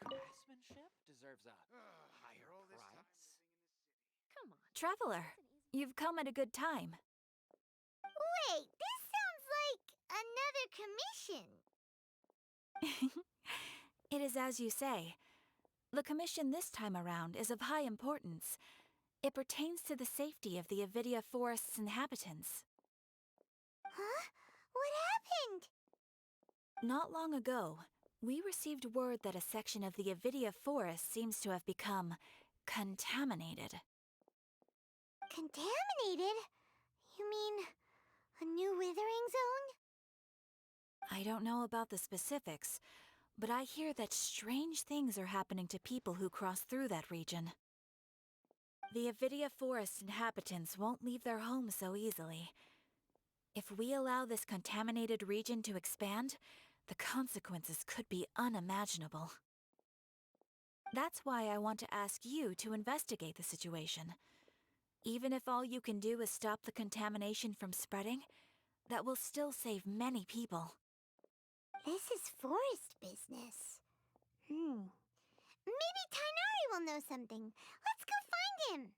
craftsmanship deserves a higher price. Come on. Traveler, you've come at a good time. Wait, this sounds like another commission. It is as you say. The commission this time around is of high importance. It pertains to the safety of the Avidia Forest's inhabitants. Huh? What happened? Not long ago, we received word that a section of the Avidia Forest seems to have become contaminated. Contaminated? You mean a new withering zone? I don't know about the specifics, but I hear that strange things are happening to people who cross through that region. The Avidia Forest inhabitants won't leave their homes so easily. If we allow this contaminated region to expand, the consequences could be unimaginable. That's why I want to ask you to investigate the situation. Even if all you can do is stop the contamination from spreading, that will still save many people. This is forest business. Maybe Tighnari will know something. Let's go find him.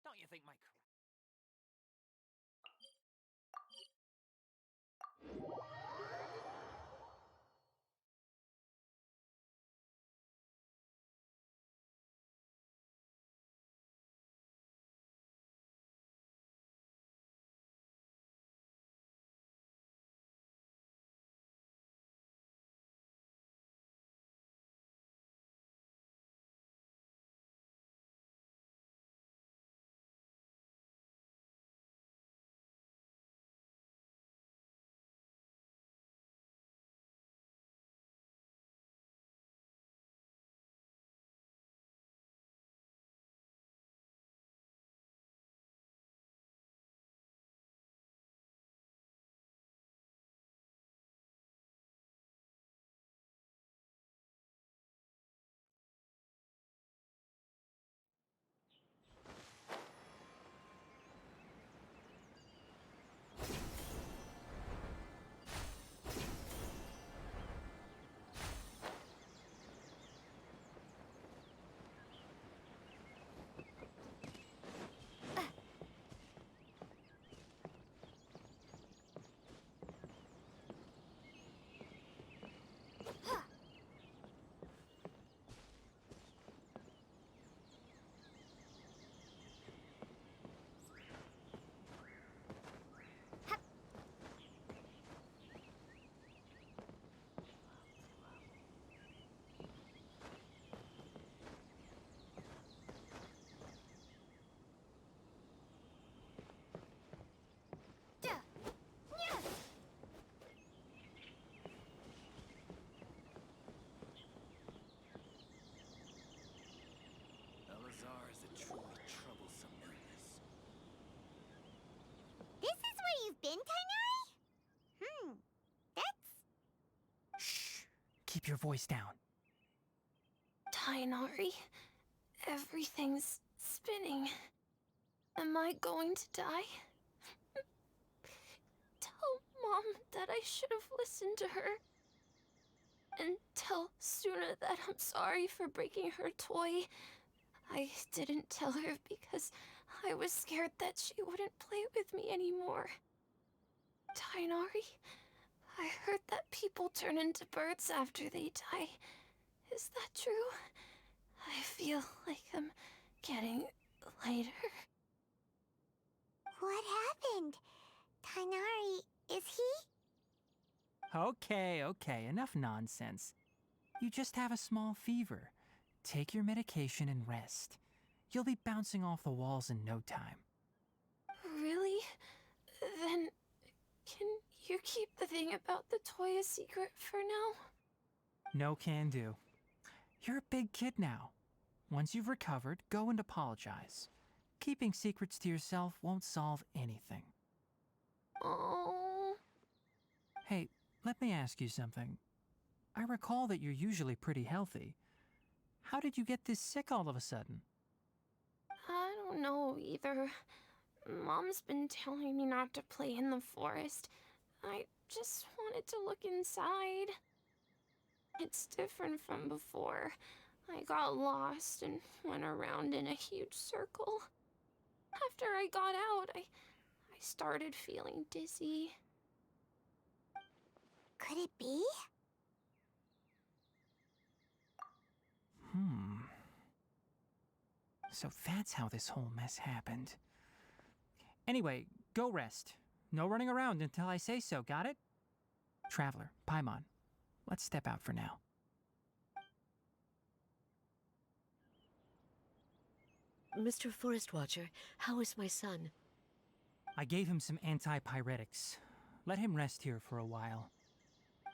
Don't you think my Elazar is a truly troublesome illness. This is where you've been, Tighnari? That's... Shh! Keep your voice down. Tighnari, everything's spinning. Am I going to die? Tell Mom that I should have listened to her. And tell Suna that I'm sorry for breaking her toy. I didn't tell her because I was scared that she wouldn't play with me anymore. Tighnari, I heard that people turn into birds after they die. Is that true? I feel like I'm getting lighter. What happened? Tighnari, is he? Okay, enough nonsense. You just have a small fever. Take your medication and rest. You'll be bouncing off the walls in no time. Really? Then, can you keep the thing about the toy a secret for now? No can do. You're a big kid now. Once you've recovered, go and apologize. Keeping secrets to yourself won't solve anything. Oh. Hey, let me ask you something. I recall that you're usually pretty healthy. How did you get this sick all of a sudden? I don't know either. Mom's been telling me not to play in the forest. I just wanted to look inside. It's different from before. I got lost and went around in a huge circle. After I got out, I started feeling dizzy. Could it be? So that's how this whole mess happened. Anyway, go rest. No running around until I say so, got it? Traveler, Paimon, let's step out for now. Mr. Forest Watcher, how is my son? I gave him some antipyretics. Let him rest here for a while.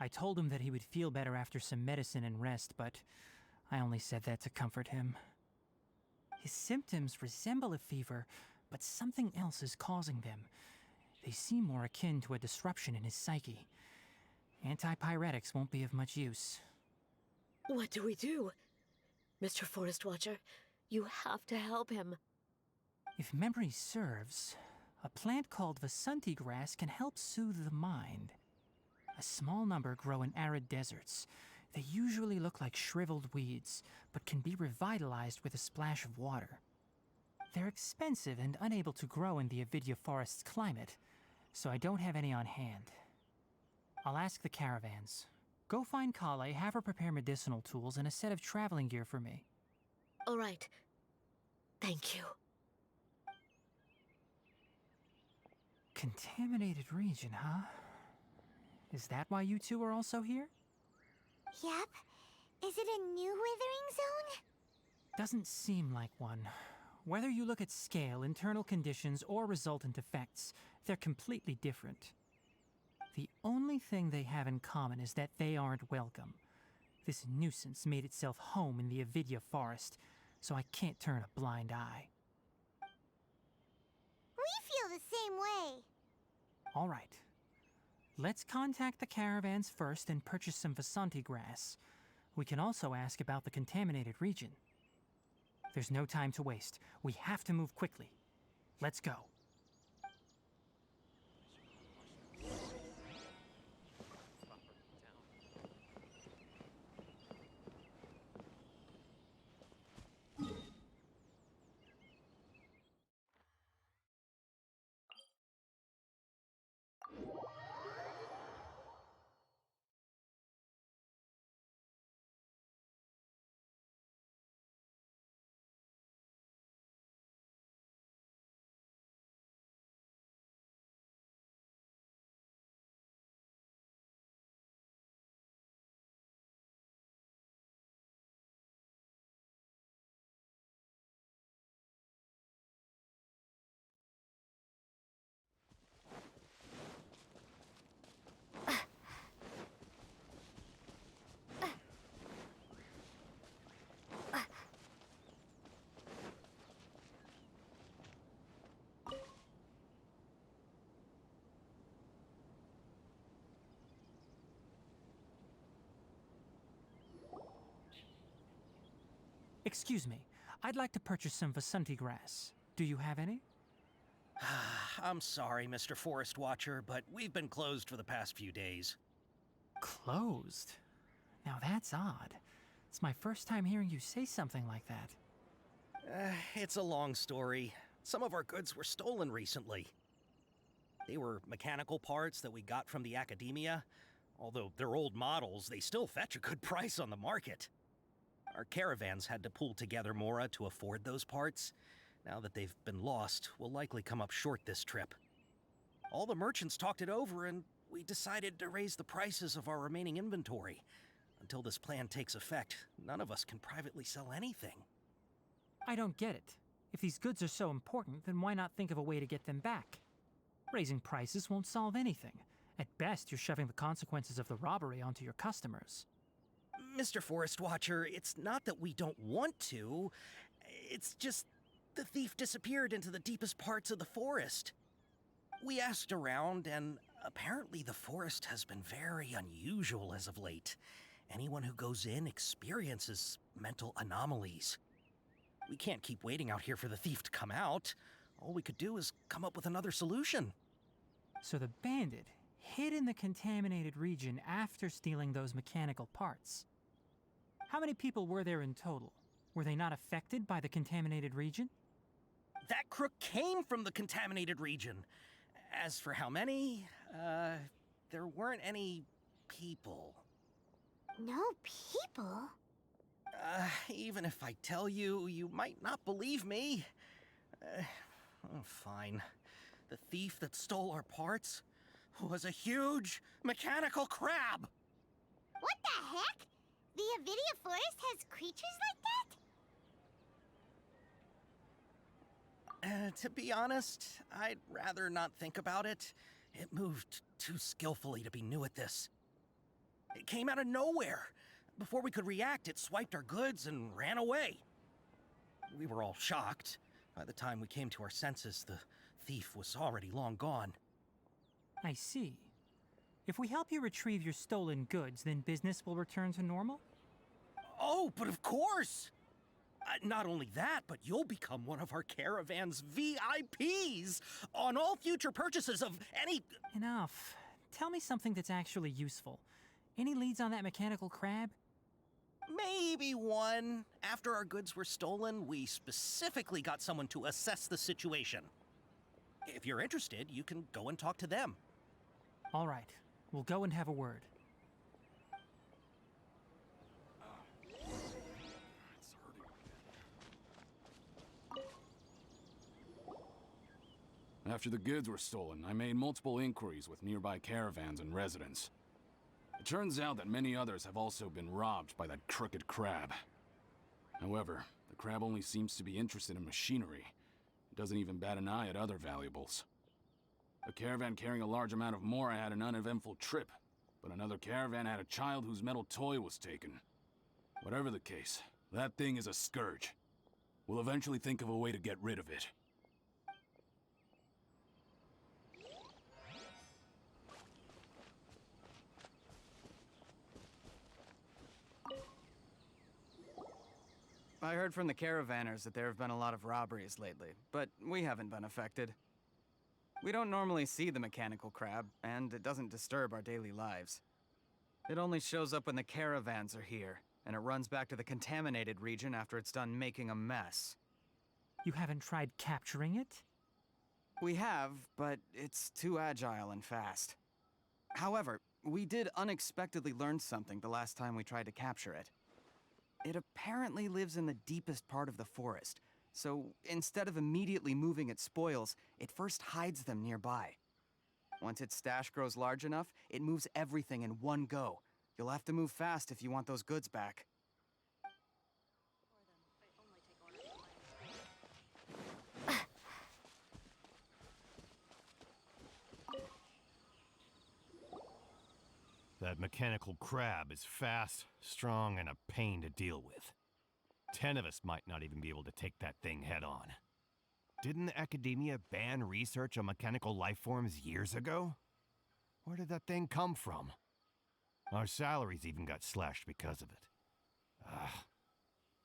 I told him that he would feel better after some medicine and rest, but I only said that to comfort him. His symptoms resemble a fever, but something else is causing them. They seem more akin to a disruption in his psyche. Antipyretics won't be of much use. What do we do? Mr. Forest Watcher, you have to help him. If memory serves, a plant called Vasanti grass can help soothe the mind. A small number grow in arid deserts. They usually look like shriveled weeds, but can be revitalized with a splash of water. They're expensive and unable to grow in the Avidya forest's climate, so I don't have any on hand. I'll ask the caravans. Go find Kale, have her prepare medicinal tools and a set of traveling gear for me. All right. Thank you. Contaminated region, huh? Is that why you two are also here? Yep. Is it a new withering zone? Doesn't seem like one. Whether you look at scale, internal conditions, or resultant effects, they're completely different. The only thing they have in common is that they aren't welcome. This nuisance made itself home in the Avidya forest, so I can't turn a blind eye. We feel the same way. All right. Let's contact the caravans first and purchase some Vasanti grass. We can also ask about the contaminated region. There's no time to waste. We have to move quickly. Let's go. Excuse me. I'd like to purchase some Vasanti grass. Do you have any? I'm sorry, Mr. Forest Watcher, but we've been closed for the past few days. Closed? Now that's odd. It's my first time hearing you say something like that. It's a long story. Some of our goods were stolen recently. They were mechanical parts that we got from the academia. Although they're old models, they still fetch a good price on the market. Our caravans had to pool together more to afford those parts. Now that they've been lost, we'll likely come up short this trip. All the merchants talked it over, and we decided to raise the prices of our remaining inventory. Until this plan takes effect, none of us can privately sell anything. I don't get it. If these goods are so important, then why not think of a way to get them back? Raising prices won't solve anything. At best, you're shoving the consequences of the robbery onto your customers. Mr. Forest Watcher, it's not that we don't want to. It's just the thief disappeared into the deepest parts of the forest. We asked around, and apparently the forest has been very unusual as of late. Anyone who goes in experiences mental anomalies. We can't keep waiting out here for the thief to come out. All we could do is come up with another solution. So the bandit hid in the contaminated region after stealing those mechanical parts. How many people were there in total? Were they not affected by the contaminated region? That crook came from the contaminated region. As for how many, there weren't any people. No people? Even if I tell you, you might not believe me. Fine. The thief that stole our parts was a huge mechanical crab! What the heck? The Avidia forest has creatures like that? To be honest, I'd rather not think about it. It moved too skillfully to be new at this. It came out of nowhere. Before we could react, it swiped our goods and ran away. We were all shocked. By the time we came to our senses, the thief was already long gone. I see. If we help you retrieve your stolen goods, then business will return to normal? Oh, but of course! Not only that, but you'll become one of our caravan's VIPs on all future purchases of any... Enough. Tell me something that's actually useful. Any leads on that mechanical crab? Maybe one. After our goods were stolen, we specifically got someone to assess the situation. If you're interested, you can go and talk to them. All right. We'll go and have a word. After the goods were stolen, I made multiple inquiries with nearby caravans and residents. It turns out that many others have also been robbed by that crooked crab. However, the crab only seems to be interested in machinery. It doesn't even bat an eye at other valuables. A caravan carrying a large amount of Mora had an uneventful trip, but another caravan had a child whose metal toy was taken. Whatever the case, that thing is a scourge. We'll eventually think of a way to get rid of it. I heard from the caravanners that there have been a lot of robberies lately, but we haven't been affected. We don't normally see the mechanical crab, and it doesn't disturb our daily lives. It only shows up when the caravans are here, and it runs back to the contaminated region after it's done making a mess. You haven't tried capturing it? We have, but it's too agile and fast. However, we did unexpectedly learn something the last time we tried to capture it. It apparently lives in the deepest part of the forest, so instead of immediately moving its spoils, it first hides them nearby. Once its stash grows large enough, it moves everything in one go. You'll have to move fast if you want those goods back. That mechanical crab is fast, strong, and a pain to deal with. 10 of us might not even be able to take that thing head on. Didn't the academia ban research on mechanical life forms years ago? Where did that thing come from? Our salaries even got slashed because of it.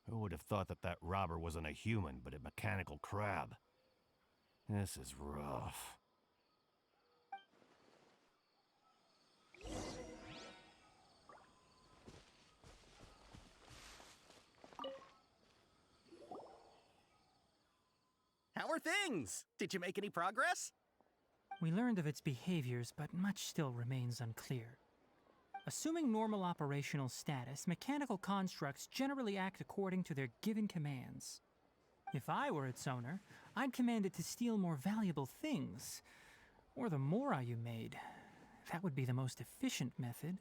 Who would have thought that that robber wasn't a human, but a mechanical crab? This is rough. How are things? Did you make any progress? We learned of its behaviors, but much still remains unclear. Assuming normal operational status, mechanical constructs generally act according to their given commands. If I were its owner, I'd command it to steal more valuable things, or the Mora you made. That would be the most efficient method.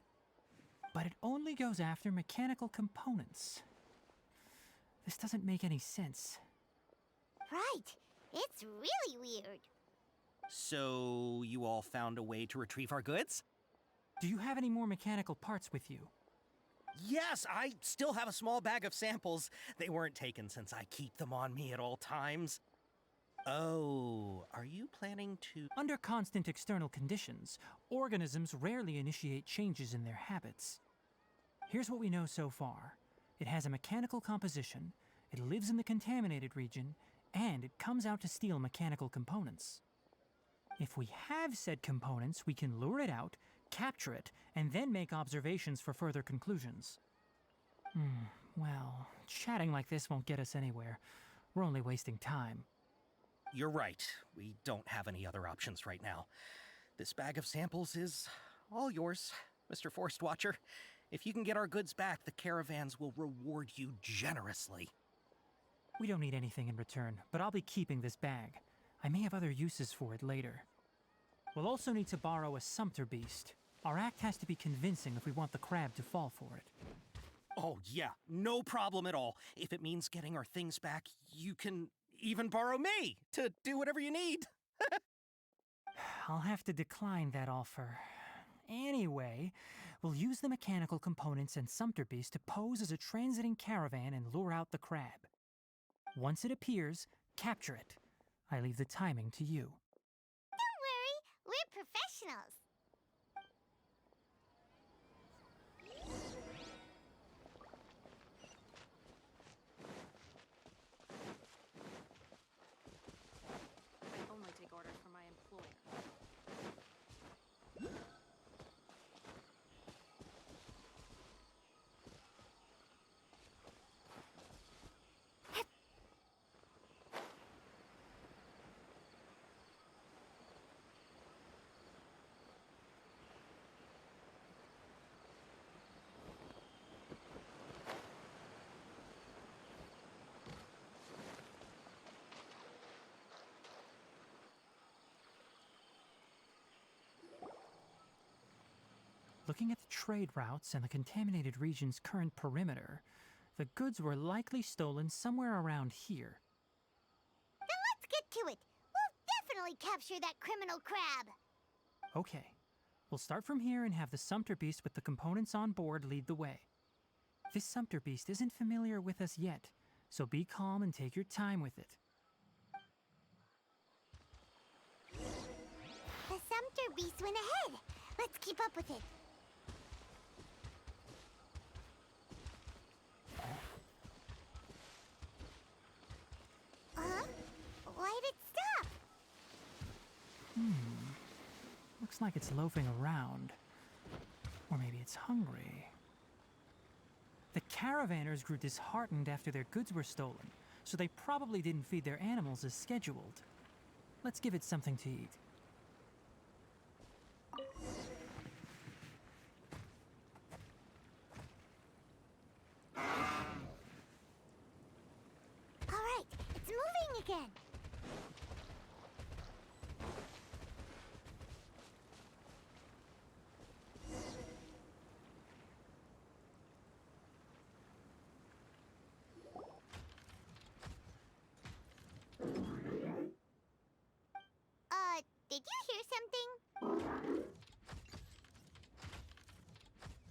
But it only goes after mechanical components. This doesn't make any sense. Right. It's really weird. So, you all found a way to retrieve our goods? Do you have any more mechanical parts with you? Yes, I still have a small bag of samples. They weren't taken since I keep them on me at all times. Oh, are you planning to... Under constant external conditions, organisms rarely initiate changes in their habits. Here's what we know so far. It has a mechanical composition, it lives in the contaminated region, and it comes out to steal mechanical components. If we have said components, we can lure it out, capture it, and then make observations for further conclusions. Well, chatting like this won't get us anywhere. We're only wasting time. You're right. We don't have any other options right now. This bag of samples is all yours, Mr. Forest Watcher. If you can get our goods back, the caravans will reward you generously. We don't need anything in return, but I'll be keeping this bag. I may have other uses for it later. We'll also need to borrow a sumpter beast. Our act has to be convincing if we want the crab to fall for it. Oh, yeah, no problem at all. If it means getting our things back, you can even borrow me to do whatever you need. I'll have to decline that offer. Anyway, we'll use the mechanical components and sumpter beast to pose as a transiting caravan and lure out the crab. Once it appears, capture it. I leave the timing to you. Don't worry, we're professionals. I only take orders from my employer. Looking at the trade routes and the contaminated region's current perimeter, the goods were likely stolen somewhere around here. Then let's get to it. We'll definitely capture that criminal crab. Okay, we'll start from here and have the sumpter beast with the components on board lead the way. This sumpter beast isn't familiar with us yet, so be calm and take your time with it. The sumpter beast went ahead. Let's keep up with it. Huh? Why did it stop? Looks like it's loafing around. Or maybe it's hungry. The caravanners grew disheartened after their goods were stolen, so they probably didn't feed their animals as scheduled. Let's give it something to eat. All right, it's moving again. Did you hear something?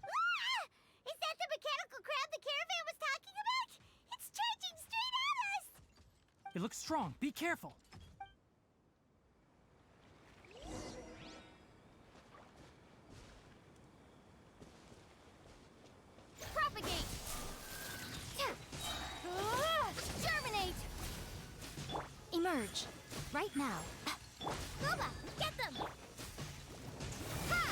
Ah! Is that the mechanical crab the caravan was talking about? It's charging straight at us! It looks strong. Be careful. Propagate! Terminate! Emerge. Right now. Boba, get them! Ha!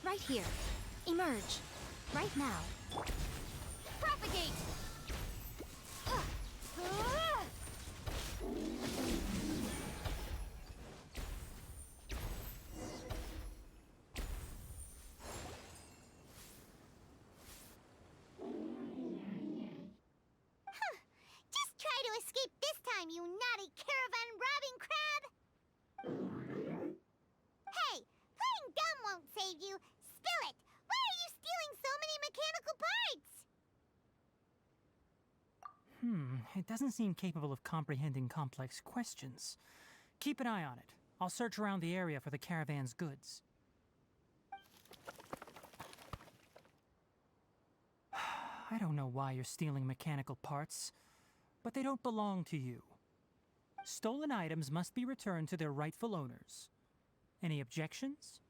Right here. Emerge. Right now. Propagate! Just try to escape this time, you naughty caravan robbing crab! Hey, playing dumb won't save you. Spill it! Why are you stealing so many mechanical parts? It doesn't seem capable of comprehending complex questions. Keep an eye on it. I'll search around the area for the caravan's goods. I don't know why you're stealing mechanical parts, but they don't belong to you. Stolen items must be returned to their rightful owners. Any objections?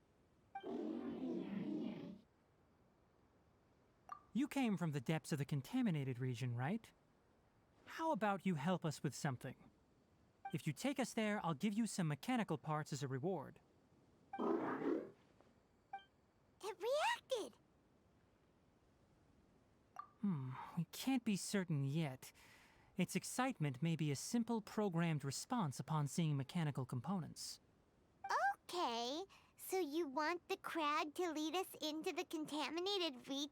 You came from the depths of the contaminated region, right? How about you help us with something? If you take us there, I'll give you some mechanical parts as a reward. It reacted. We can't be certain yet. Its excitement may be a simple programmed response upon seeing mechanical components. Okay, so you want the crag to lead us into the contaminated region?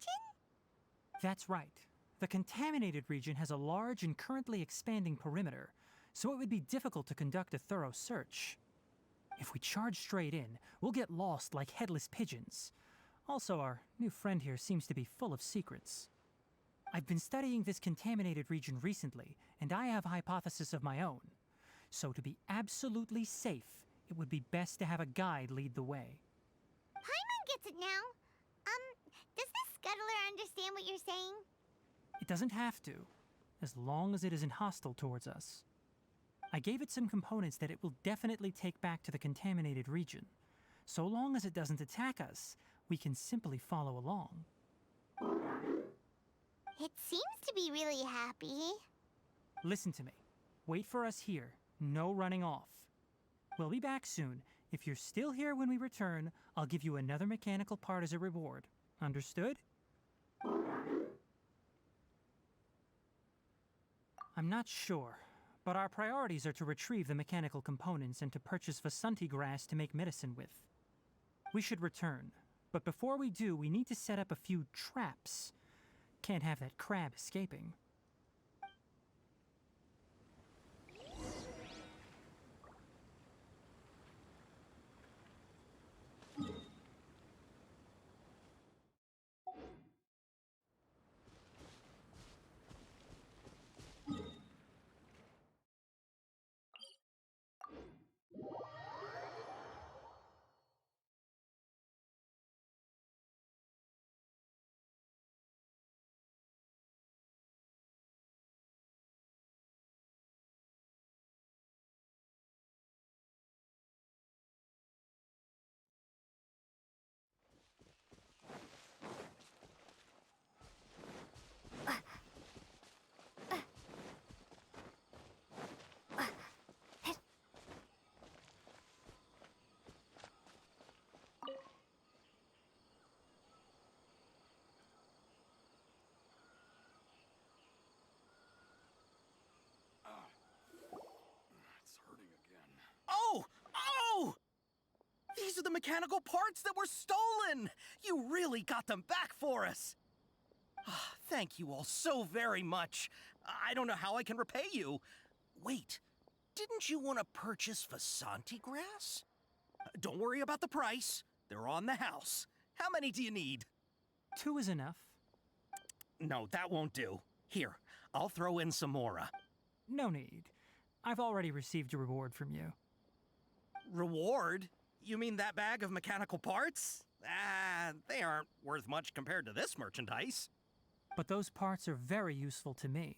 That's right. The contaminated region has a large and currently expanding perimeter, so it would be difficult to conduct a thorough search. If we charge straight in, we'll get lost like headless pigeons. Also, our new friend here seems to be full of secrets. I've been studying this contaminated region recently, and I have a hypothesis of my own. So to be absolutely safe, it would be best to have a guide lead the way. Paimon gets it now. Does this scuttler understand what you're saying? It doesn't have to, as long as it isn't hostile towards us. I gave it some components that it will definitely take back to the contaminated region. So long as it doesn't attack us, we can simply follow along. It seems to be really happy. Listen to me. Wait for us here. No running off. We'll be back soon. If you're still here when we return, I'll give you another mechanical part as a reward. Understood? I'm not sure, but our priorities are to retrieve the mechanical components and to purchase Vasanti grass to make medicine with. We should return, but before we do, we need to set up a few traps. Can't have that crab escaping. It's hurting again. Oh! Oh! These are the mechanical parts that were stolen! You really got them back for us! Ah, thank you all so very much. I don't know how I can repay you. Wait, didn't you want to purchase Vasanti grass? Don't worry about the price. They're on the house. How many do you need? 2 is enough. No, that won't do. Here, I'll throw in some more. No need. I've already received a reward from you. Reward? You mean that bag of mechanical parts? They aren't worth much compared to this merchandise. But those parts are very useful to me.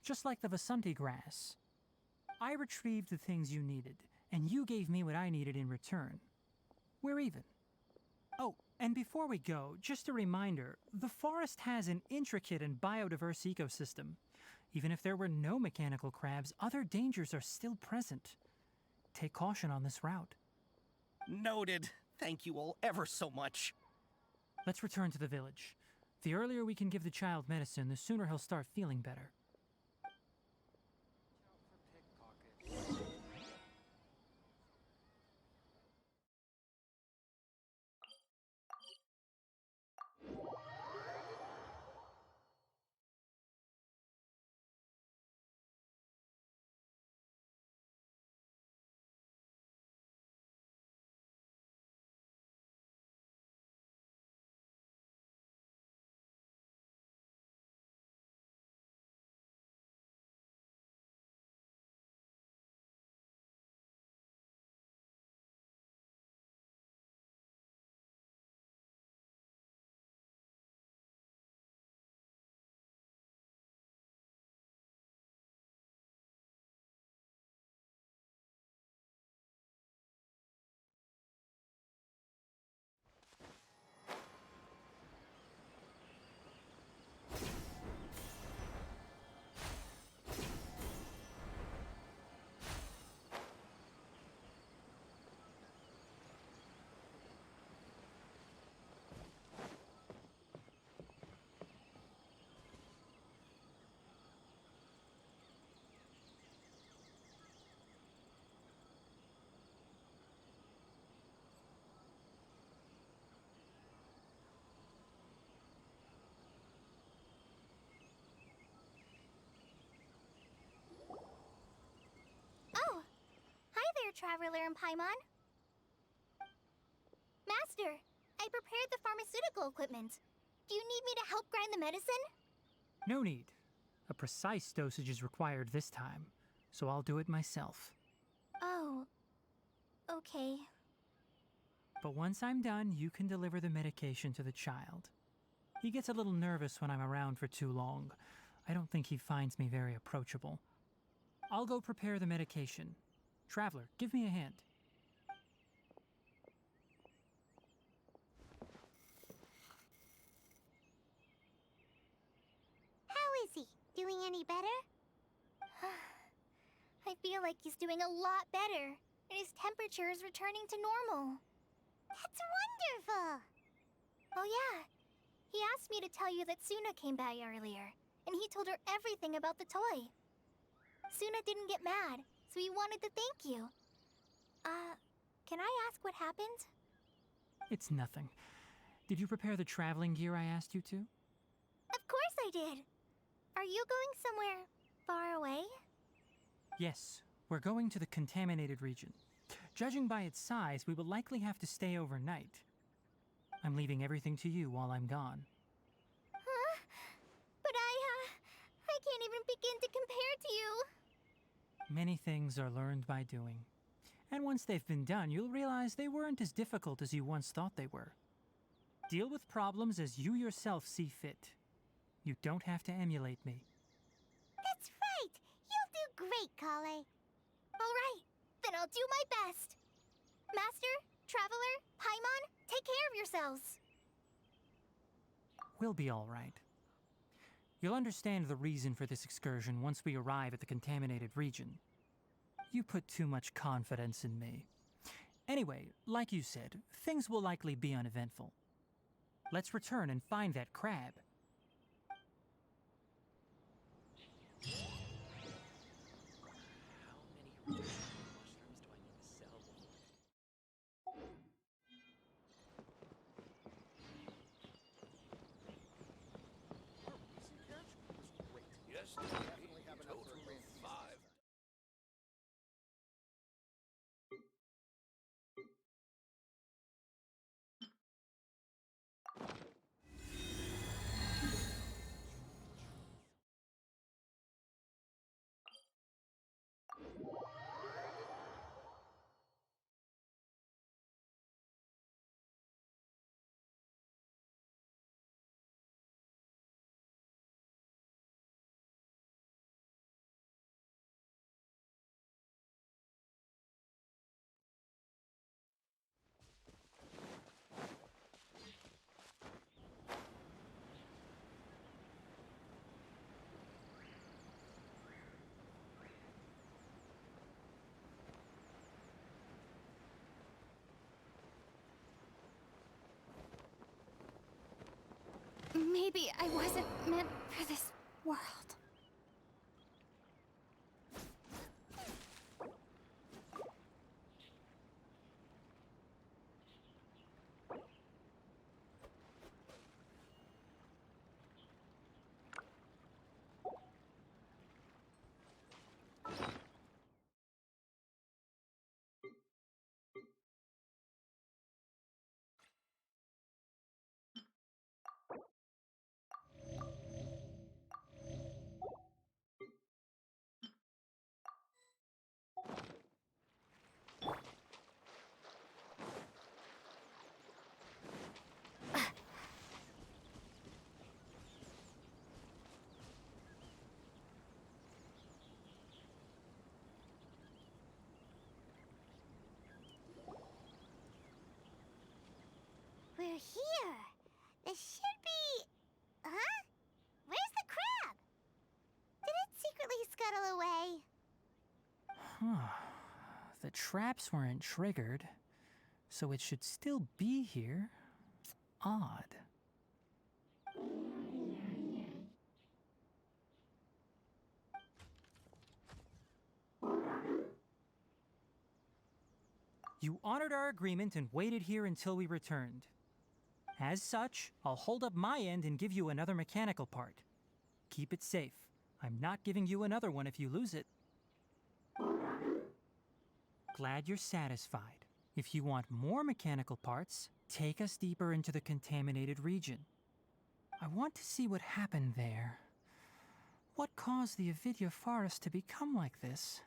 Just like the Vasanti grass. I retrieved the things you needed, and you gave me what I needed in return. We're even. Oh, and before we go, just a reminder, the forest has an intricate and biodiverse ecosystem. Even if there were no mechanical crabs, other dangers are still present. Take caution on this route. Noted. Thank you all ever so much. Let's return to the village. The earlier we can give the child medicine, the sooner he'll start feeling better. Traveler and Paimon. Master, I prepared the pharmaceutical equipment. Do you need me to help grind the medicine? No need. A precise dosage is required this time, so I'll do it myself. Oh, okay. But once I'm done, you can deliver the medication to the child. He gets a little nervous when I'm around for too long. I don't think he finds me very approachable. I'll go prepare the medication. Traveler, give me a hand. How is he? Doing any better? I feel like he's doing a lot better, and his temperature is returning to normal. That's wonderful! Oh yeah, he asked me to tell you that Suna came by earlier, and he told her everything about the toy. Suna didn't get mad, so he wanted to thank you. Can I ask what happened? It's nothing. Did you prepare the traveling gear I asked you to? Of course I did! Are you going somewhere far away? Yes, we're going to the contaminated region. Judging by its size, we will likely have to stay overnight. I'm leaving everything to you while I'm gone. Huh? But I can't even begin to compare to you. Many things are learned by doing. And once they've been done, you'll realize they weren't as difficult as you once thought they were. Deal with problems as you yourself see fit. You don't have to emulate me. That's right! You'll do great, Kale. All right, then I'll do my best. Master, Traveler, Paimon, take care of yourselves. We'll be all right. You'll understand the reason for this excursion once we arrive at the contaminated region. You put too much confidence in me. Anyway, like you said, things will likely be uneventful. Let's return and find that crab. Maybe I wasn't meant for this world. We're here. This should be... Huh? Where's the crab? Did it secretly scuttle away? Huh. The traps weren't triggered, so it should still be here. Odd. You honored our agreement and waited here until we returned. As such, I'll hold up my end and give you another mechanical part. Keep it safe. I'm not giving you another one if you lose it. Glad you're satisfied. If you want more mechanical parts, take us deeper into the contaminated region. I want to see what happened there. What caused the Avidya forest to become like this?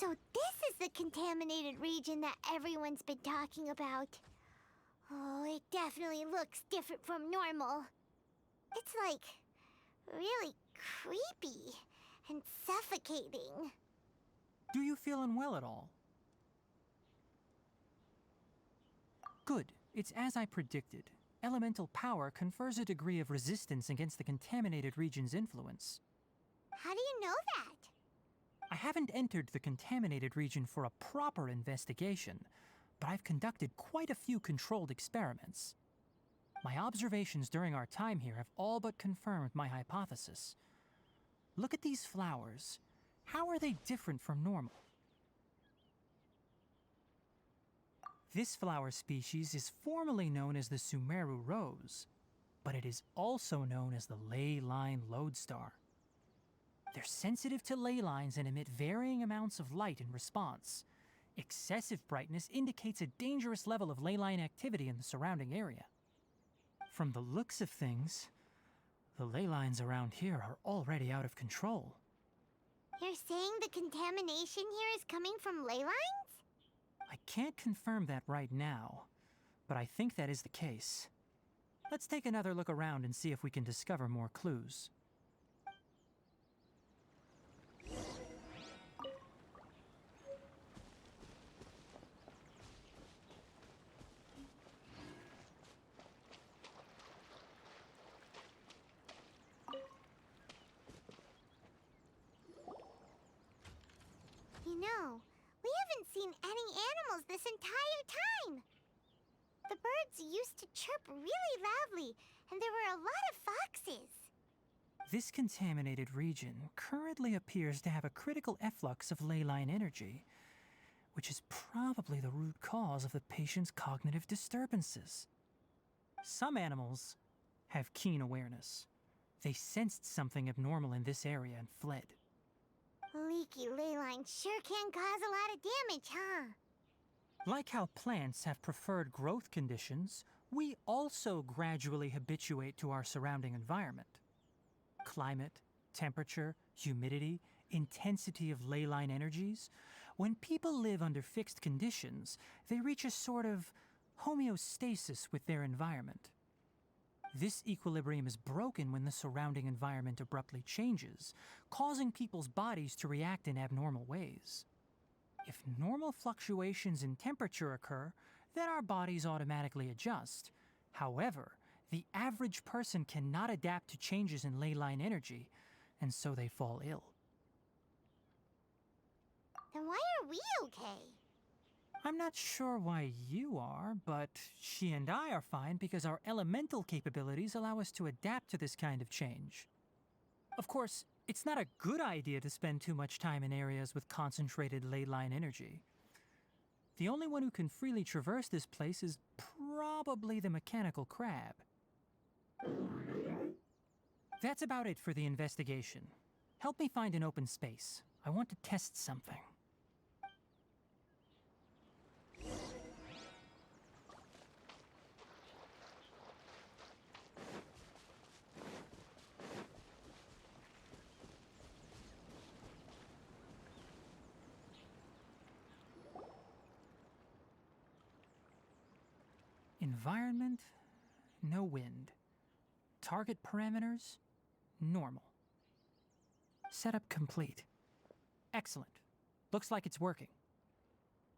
So this is the contaminated region that everyone's been talking about. Oh, it definitely looks different from normal. It's like really creepy and suffocating. Do you feel unwell at all? Good. It's as I predicted. Elemental power confers a degree of resistance against the contaminated region's influence. How do you know that? I haven't entered the contaminated region for a proper investigation, but I've conducted quite a few controlled experiments. My observations during our time here have all but confirmed my hypothesis. Look at these flowers. How are they different from normal? This flower species is formally known as the Sumeru rose, but it is also known as the ley line lodestar. They're sensitive to ley lines and emit varying amounts of light in response. Excessive brightness indicates a dangerous level of ley line activity in the surrounding area. From the looks of things, the ley lines around here are already out of control. You're saying the contamination here is coming from ley lines? I can't confirm that right now, but I think that is the case. Let's take another look around and see if we can discover more clues. You know, we haven't seen any animals this entire time. The birds used to chirp really loudly, and there were a lot of foxes. This contaminated region currently appears to have a critical efflux of ley line energy, which is probably the root cause of the patient's cognitive disturbances. Some animals have keen awareness. They sensed something abnormal in this area and fled. Leaky ley lines sure can cause a lot of damage, huh? Like how plants have preferred growth conditions, we also gradually habituate to our surrounding environment. Climate, temperature, humidity, intensity of ley line energies. When people live under fixed conditions, they reach a sort of homeostasis with their environment. This equilibrium is broken when the surrounding environment abruptly changes, causing people's bodies to react in abnormal ways. If normal fluctuations in temperature occur, then our bodies automatically adjust. However, the average person cannot adapt to changes in ley line energy, and so they fall ill. Then why are we okay? I'm not sure why you are, but she and I are fine because our elemental capabilities allow us to adapt to this kind of change. Of course, it's not a good idea to spend too much time in areas with concentrated ley line energy. The only one who can freely traverse this place is probably the mechanical crab. That's about it for the investigation. Help me find an open space. I want to test something. Environment, no wind. Target parameters, normal. Setup complete. Excellent. Looks like it's working.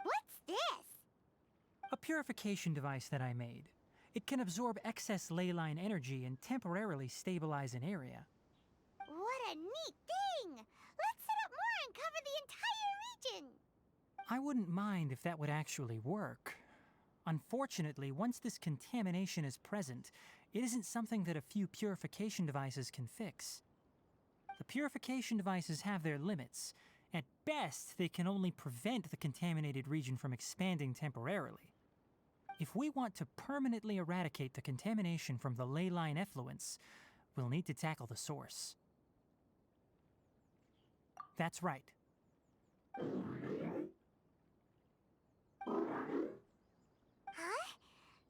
What's this? A purification device that I made. It can absorb excess ley line energy and temporarily stabilize an area. What a neat thing! Let's set up more and cover the entire contamination. I wouldn't mind if that would actually work. Unfortunately, once this contamination is present, it isn't something that a few purification devices can fix. The purification devices have their limits. At best, they can only prevent the contaminated region from expanding temporarily. If we want to permanently eradicate the contamination from the ley line effluents, we'll need to tackle the source. That's right. Huh?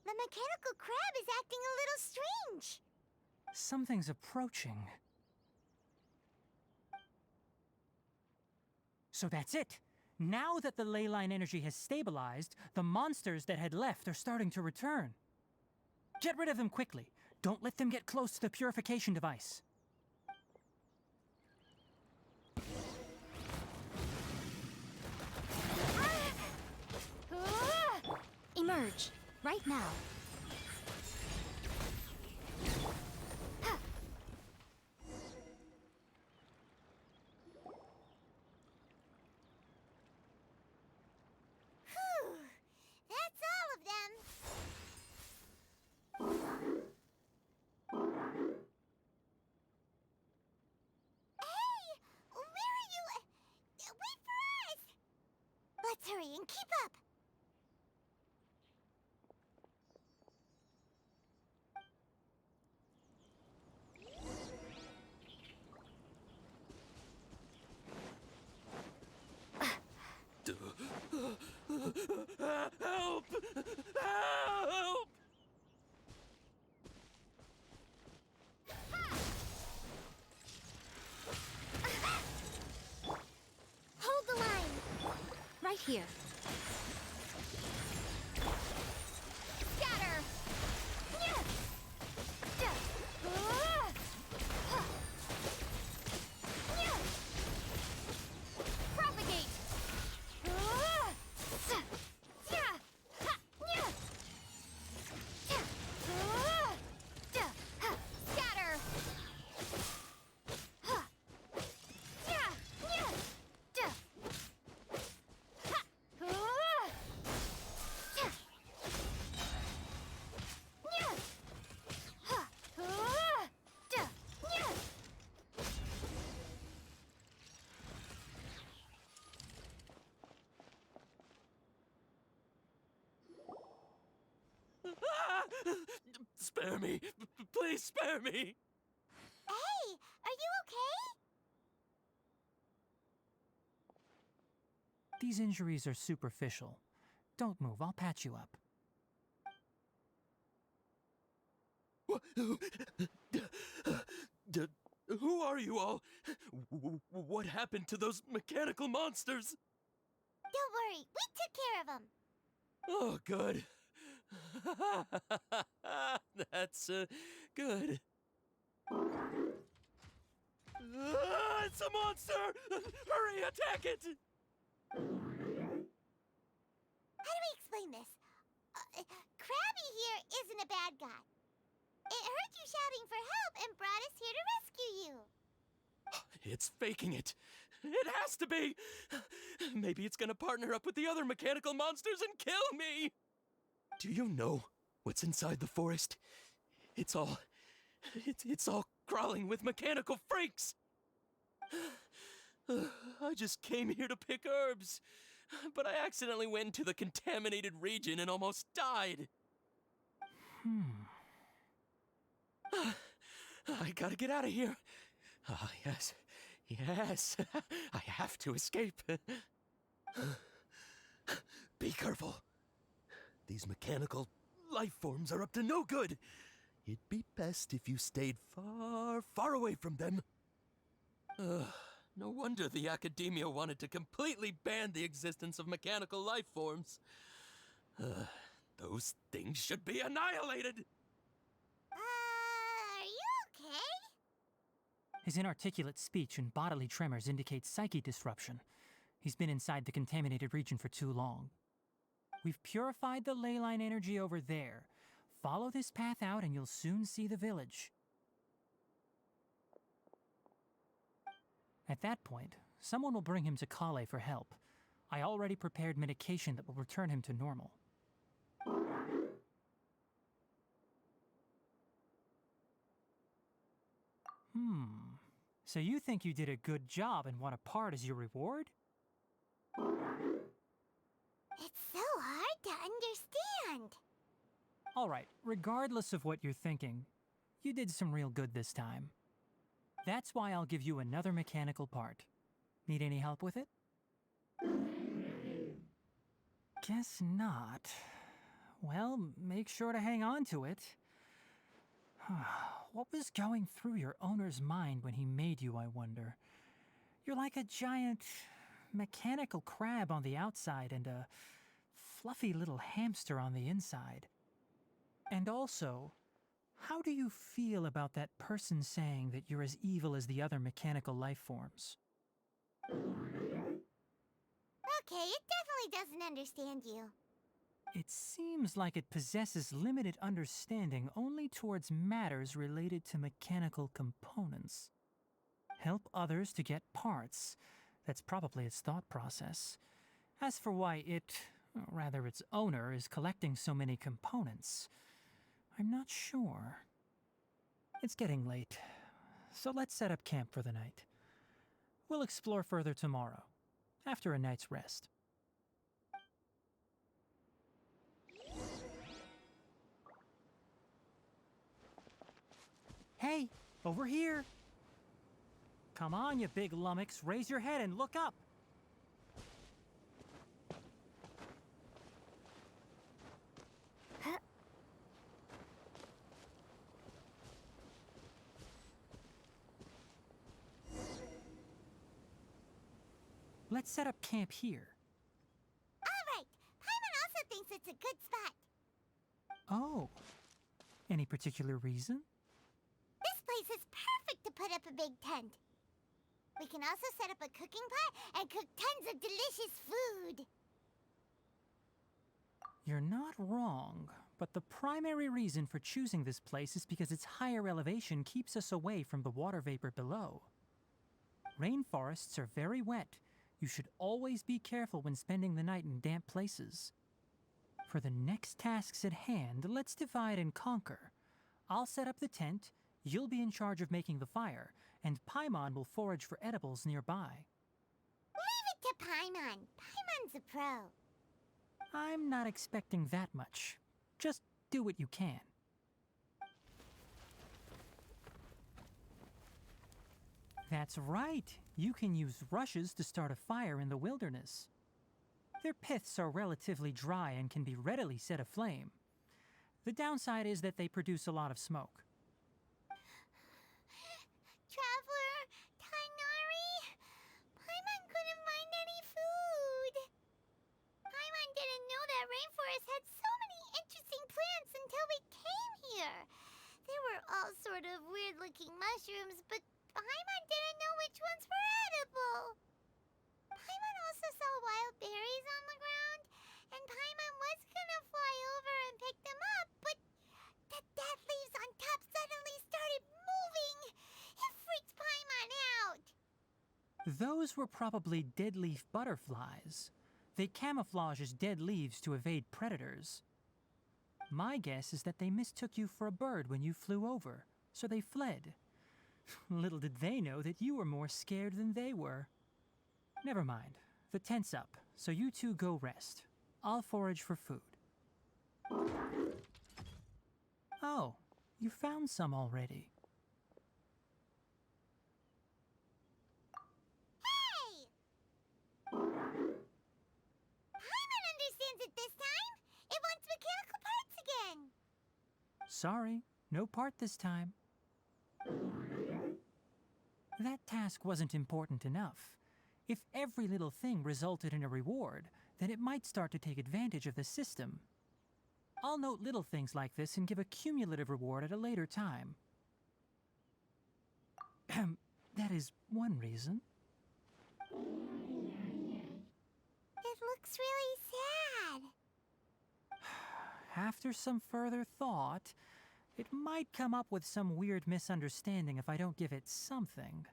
The mechanical crab is acting a little strange. Something's approaching. So that's it. Now that the ley line energy has stabilized, the monsters that had left are starting to return. Get rid of them quickly. Don't let them get close to the purification device. Emerge, right now. Whew. That's all of them. Hey! Where are you? Wait for us! Let's hurry and keep up. Help! Help! Hold the line. Right here. Scatter. Propagate. Scatter. Spare me! Please spare me! Hey, are you okay? These injuries are superficial. Don't move, I'll patch you up. Who are you all? What happened to those mechanical monsters? Don't worry, we took care of them. Oh, good. That's good. It's a monster! Hurry, attack it! How do we explain this? Krabby here isn't a bad guy. It heard you shouting for help and brought us here to rescue you. It's faking it. It has to be. Maybe it's gonna partner up with the other mechanical monsters and kill me. Do you know what's inside the forest? It's all crawling with mechanical freaks. I just came here to pick herbs, but I accidentally went into the contaminated region and almost died. I gotta get out of here. Ah, yes. Yes. I have to escape. Be careful. These mechanical life forms are up to no good. It'd be best if you stayed far, far away from them. No wonder the academia wanted to completely ban the existence of mechanical life forms. Those things should be annihilated. Are you okay? His inarticulate speech and bodily tremors indicate psyche disruption. He's been inside the contaminated region for too long. We've purified the ley line energy over there. Follow this path out and you'll soon see the village. At that point, someone will bring him to Kale for help. I already prepared medication that will return him to normal. So you think you did a good job and want a part as your reward? It's so hard to understand. Alright, regardless of what you're thinking, you did some real good this time. That's why I'll give you another mechanical part. Need any help with it? Guess not. Well, make sure to hang on to it. What was going through your owner's mind when he made you, I wonder? You're like a giant mechanical crab on the outside and a fluffy little hamster on the inside. And also, how do you feel about that person saying that you're as evil as the other mechanical life forms? Okay, it definitely doesn't understand you. It seems like it possesses limited understanding only towards matters related to mechanical components. Help others to get parts. That's probably its thought process. As for why it, or rather its owner, is collecting so many components, I'm not sure. It's getting late, so let's set up camp for the night. We'll explore further tomorrow, after a night's rest. Hey, over here! Come on, you big lummox, raise your head and look up! Let's set up camp here. Alright, Paimon also thinks it's a good spot. Oh. Any particular reason? This place is perfect to put up a big tent. We can also set up a cooking pot and cook tons of delicious food. You're not wrong, but the primary reason for choosing this place is because its higher elevation keeps us away from the water vapor below. Rainforests are very wet. You should always be careful when spending the night in damp places. For the next tasks at hand, let's divide and conquer. I'll set up the tent, you'll be in charge of making the fire, and Paimon will forage for edibles nearby. Leave it to Paimon. Paimon's a pro. I'm not expecting that much. Just do what you can. That's right. You can use rushes to start a fire in the wilderness. Their piths are relatively dry and can be readily set aflame. The downside is that they produce a lot of smoke. Traveler, Tighnari, Paimon couldn't find any food. Paimon didn't know that rainforest had so many interesting plants until we came here. They were all sort of weird-looking mushrooms, but Paimon didn't know which ones were edible. Paimon also saw wild berries on the ground, and Paimon was gonna fly over and pick them up, but the dead leaves on top suddenly started moving. It freaked Paimon out. Those were probably dead leaf butterflies. They camouflage as dead leaves to evade predators. My guess is that they mistook you for a bird when you flew over, so they fled. Little did they know that you were more scared than they were. Never mind. The tent's up, so you two go rest. I'll forage for food. Oh, you found some already. Hey! Paimon understands it this time. It wants mechanical parts again. Sorry, no part this time. That task wasn't important enough. If every little thing resulted in a reward, then it might start to take advantage of the system. I'll note little things like this and give a cumulative reward at a later time. That is one reason. It looks really sad. After some further thought, it might come up with some weird misunderstanding if I don't give it something.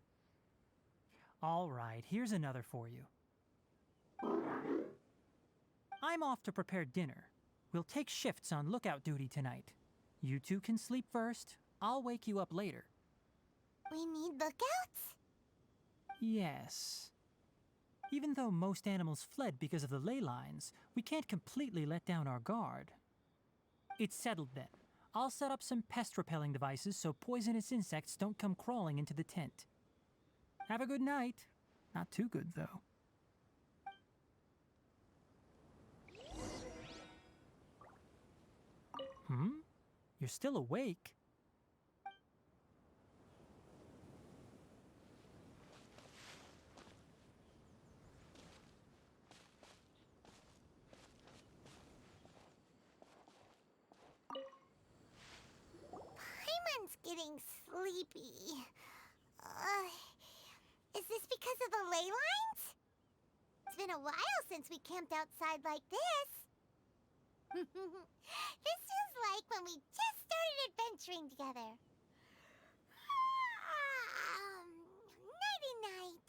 All right, here's another for you. I'm off to prepare dinner. We'll take shifts on lookout duty tonight. You two can sleep first. I'll wake you up later. We need lookouts? Yes. Even though most animals fled because of the ley lines, we can't completely let down our guard. It's settled then. I'll set up some pest-repelling devices so poisonous insects don't come crawling into the tent. Have a good night. Not too good, though. You're still awake? Paimon's getting sleepy. Is this because of the ley lines? It's been a while since we camped outside like this. This is like when we just started adventuring together. Nighty-night.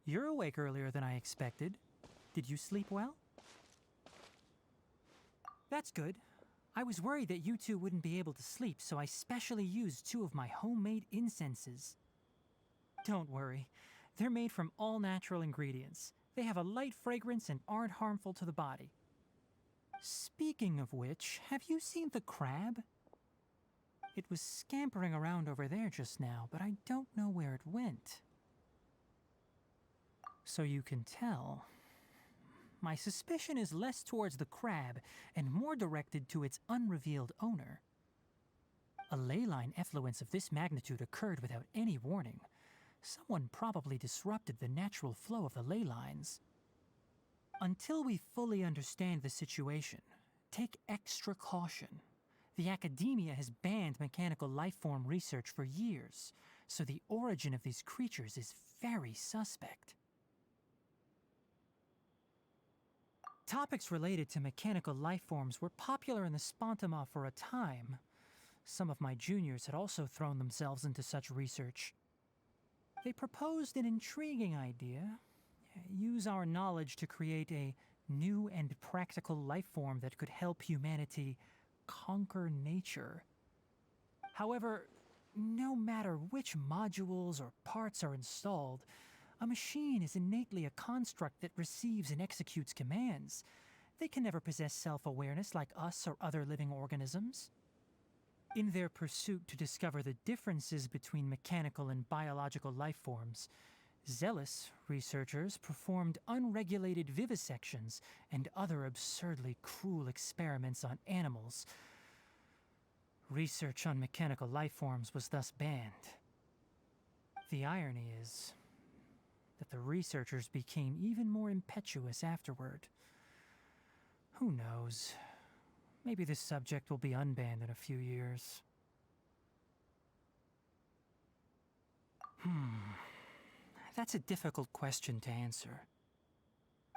You're awake earlier than I expected. Did you sleep well? That's good. I was worried that you two wouldn't be able to sleep, so I specially used 2 of my homemade incenses. Don't worry. They're made from all natural ingredients. They have a light fragrance and aren't harmful to the body. Speaking of which, have you seen the crab? It was scampering around over there just now, but I don't know where it went. So you can tell. My suspicion is less towards the crab and more directed to its unrevealed owner. A ley line effluence of this magnitude occurred without any warning. Someone probably disrupted the natural flow of the ley lines. Until we fully understand the situation, take extra caution. The academia has banned mechanical lifeform research for years, so the origin of these creatures is very suspect. Topics related to mechanical lifeforms were popular in the Spontama for a time. Some of my juniors had also thrown themselves into such research. They proposed an intriguing idea. Use our knowledge to create a new and practical lifeform that could help humanity conquer nature. However, no matter which modules or parts are installed, a machine is innately a construct that receives and executes commands. They can never possess self-awareness like us or other living organisms. In their pursuit to discover the differences between mechanical and biological lifeforms, zealous researchers performed unregulated vivisections and other absurdly cruel experiments on animals. Research on mechanical lifeforms was thus banned. The irony is that the researchers became even more impetuous afterward. Who knows? Maybe this subject will be unbanned in a few years. That's a difficult question to answer.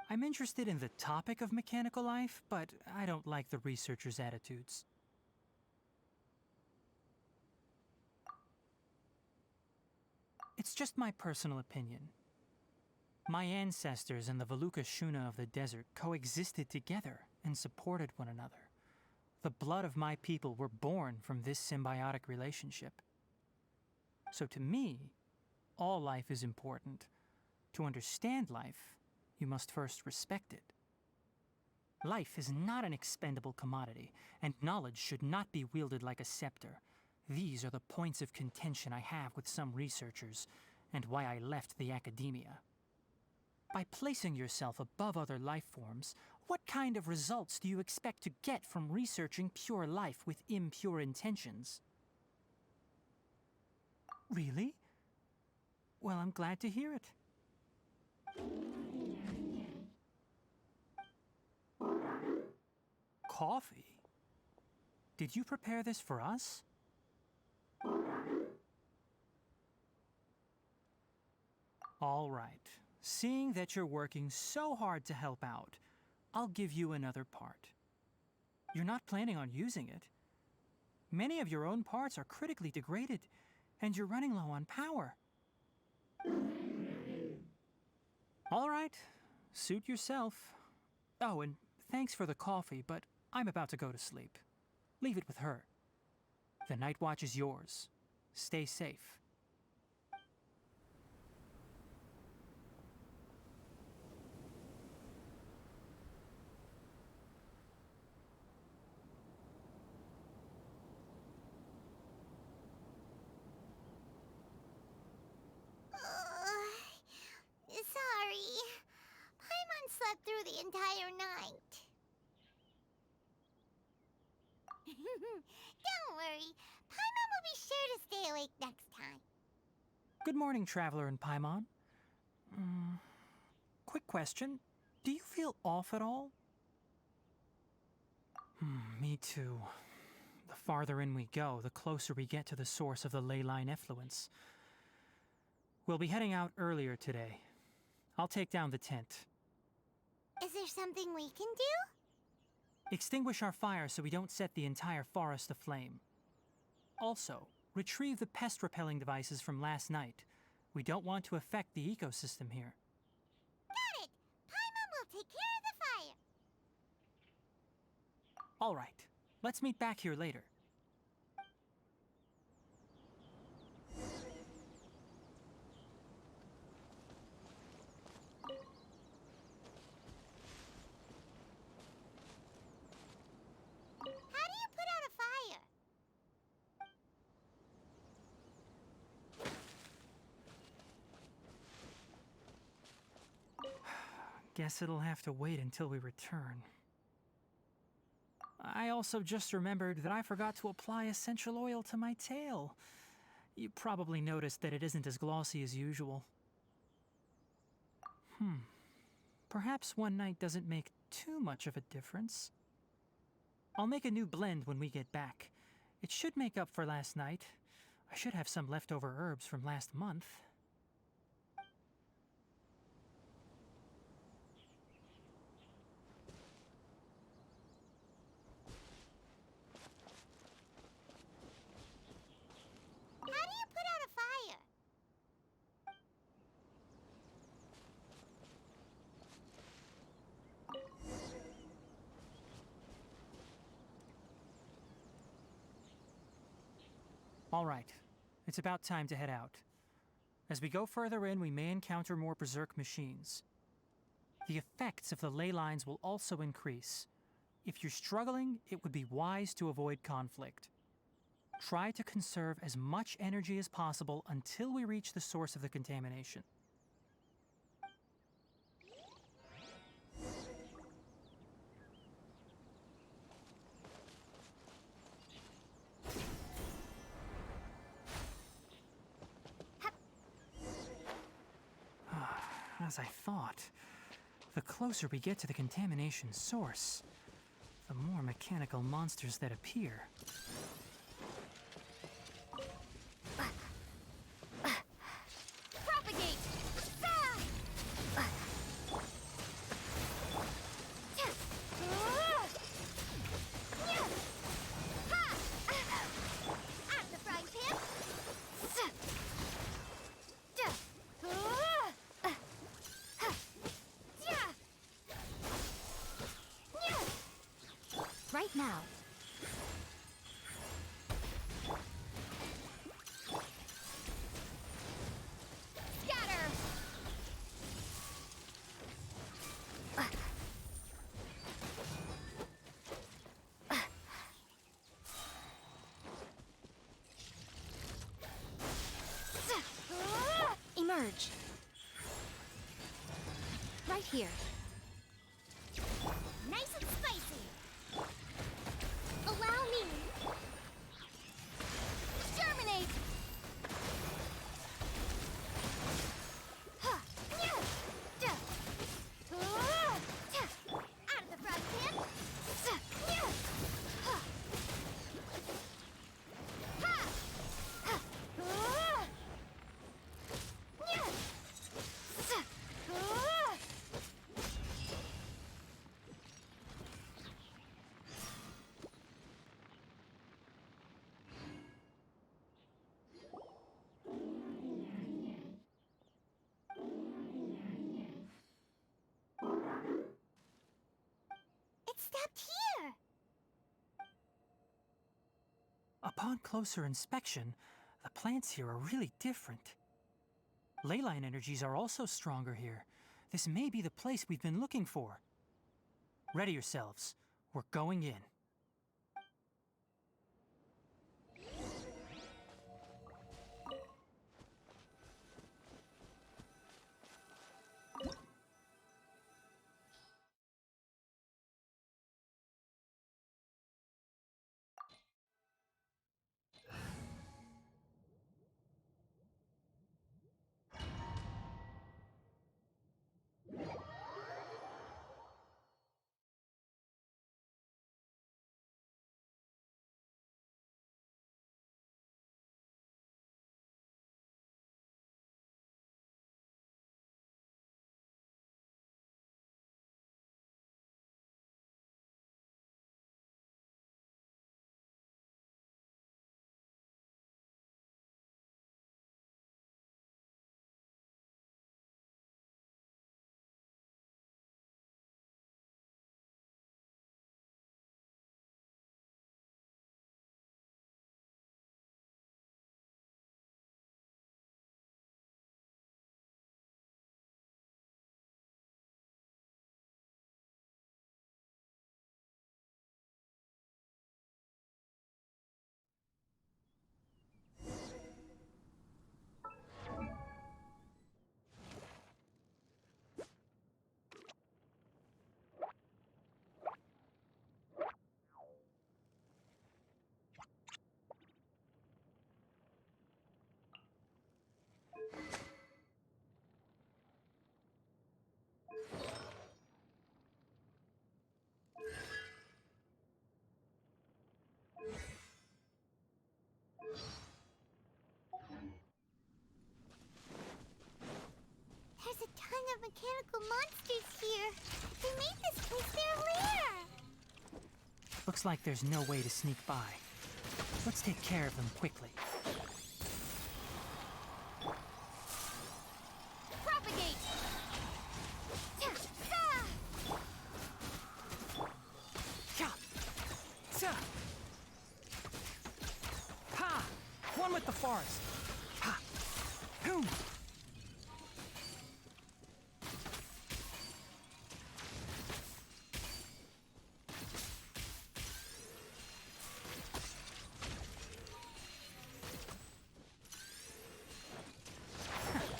I'm interested in the topic of mechanical life, but I don't like the researchers' attitudes. It's just my personal opinion. My ancestors and the Veluka Shuna of the desert coexisted together and supported one another. The blood of my people were born from this symbiotic relationship. So to me, all life is important. To understand life, you must first respect it. Life is not an expendable commodity, and knowledge should not be wielded like a scepter. These are the points of contention I have with some researchers, and why I left the academia. By placing yourself above other life forms, what kind of results do you expect to get from researching pure life with impure intentions? Really? Well, I'm glad to hear it. Coffee? Did you prepare this for us? All right. Seeing that you're working so hard to help out, I'll give you another part. You're not planning on using it. Many of your own parts are critically degraded, and you're running low on power. All right, suit yourself. Oh, and thanks for the coffee, but I'm about to go to sleep. Leave it with her. The night watch is yours. Stay safe. Sorry. Paimon slept through the entire night. Don't worry. Paimon will be sure to stay awake next time. Good morning, Traveler and Paimon. Quick question. Do you feel off at all? Me too. The farther in we go, the closer we get to the source of the ley line effluence. We'll be heading out earlier today. I'll take down the tent. Is there something we can do? Extinguish our fire so we don't set the entire forest aflame. Also, retrieve the pest-repelling devices from last night. We don't want to affect the ecosystem here. Got it! Paimon will take care of the fire. All right. Let's meet back here later. How do you put out a fire? Guess it'll have to wait until we return. I also just remembered that I forgot to apply essential oil to my tail. You probably noticed that it isn't as glossy as usual. Perhaps one night doesn't make too much of a difference. I'll make a new blend when we get back. It should make up for last night. I should have some leftover herbs from last month. How do you put out a fire? All right. It's about time to head out. As we go further in, we may encounter more berserk machines. The effects of the ley lines will also increase. If you're struggling, it would be wise to avoid conflict. Try to conserve as much energy as possible until we reach the source of the contamination. As I thought, the closer we get to the contamination source, the more mechanical monsters that appear. Propagate! Out of the frying pan! Right now. Scatter! Emerge. Right here. Nice and spicy! Allow me! Germinate! Out of the frying pan! out here? Upon closer inspection, the plants here are really different. Leyline energies are also stronger here. This may be the place we've been looking for. Ready yourselves. We're going in. There's a ton of mechanical monsters here. They made this place their lair. Looks like there's no way to sneak by. Let's take care of them quickly. Propagate! Ha! One with the forest. Ha! Boom!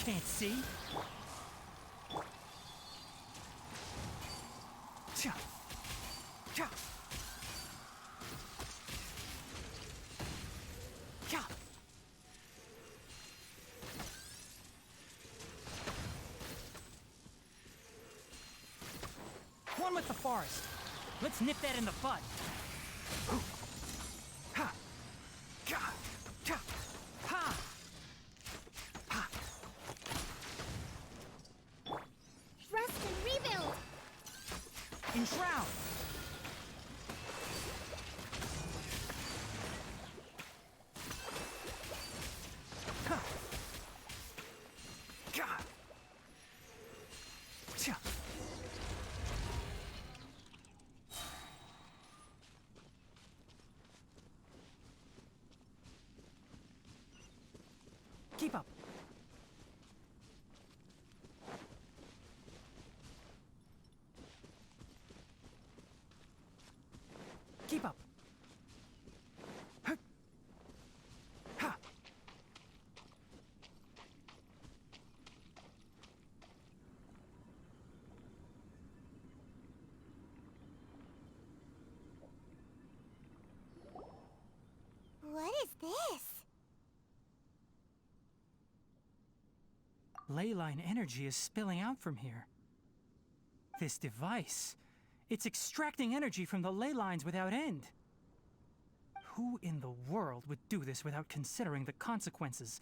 Can't see. Cha. Cha. Cha. One with the forest. Let's nip that in the bud. Ha. Cha. Cha. Ha. Rest and rebuild! Enshroud! Huh. Gah. Cha. Keep up. Keep up. Huh. Ha. What is this? Leyline energy is spilling out from here. This device, it's extracting energy from the ley lines without end. Who in the world would do this without considering the consequences?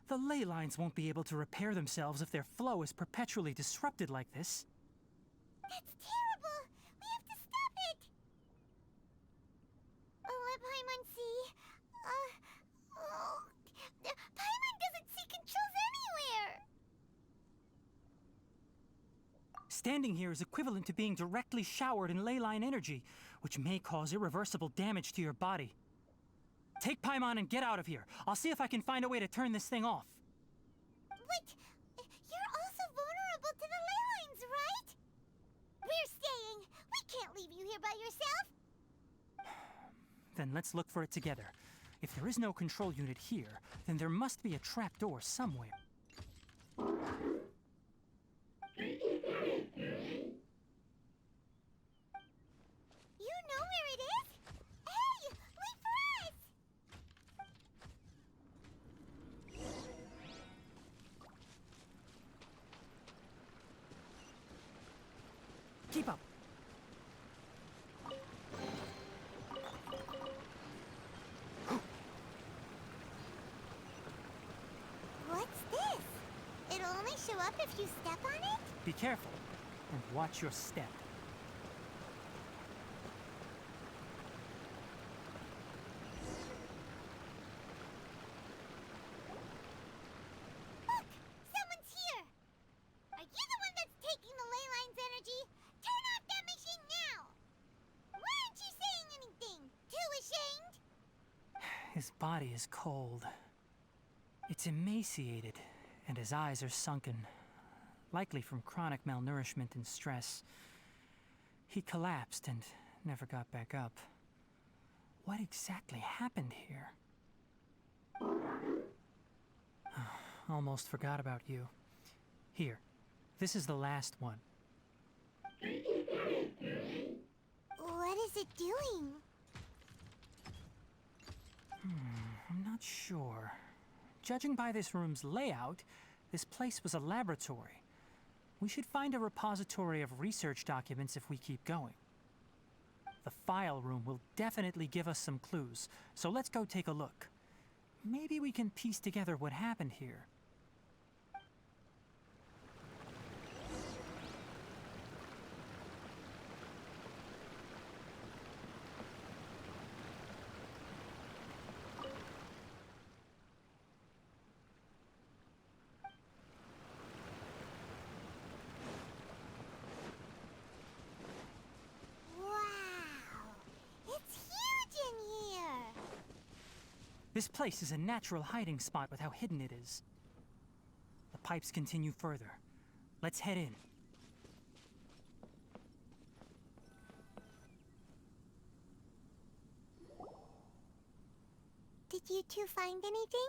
The ley lines won't be able to repair themselves if their flow is perpetually disrupted like this. That's terrible! We have to stop it! Let Paimon see. Paimon doesn't see controls anywhere! Standing here is equivalent to being directly showered in ley line energy. which may cause irreversible damage to your body. Take Paimon and get out of here. I'll see if I can find a way to turn this thing off. Wait, you're also vulnerable to the ley lines, right? We're staying. We can't leave you here by yourself. Then let's look for it together. If there is no control unit here, then there must be a trapdoor somewhere. You know where it is? Hey, wait for us! Keep up. What's this? It'll only show up if you step on it? Be careful and watch your step. Look! Someone's here! Are you the one that's taking the ley line's energy? Turn off that machine now! Why aren't you saying anything? Too ashamed? His body is cold. It's emaciated, and his eyes are sunken, likely from chronic malnourishment and stress. He collapsed and never got back up. What exactly happened here? Almost forgot about you. Here, this is the last one. What is it doing? I'm not sure. Judging by this room's layout, this place was a laboratory. We should find a repository of research documents if we keep going. The file room will definitely give us some clues, so let's go take a look. Maybe we can piece together what happened here. This place is a natural hiding spot with how hidden it is. The pipes continue further. Let's head in. Did you two find anything?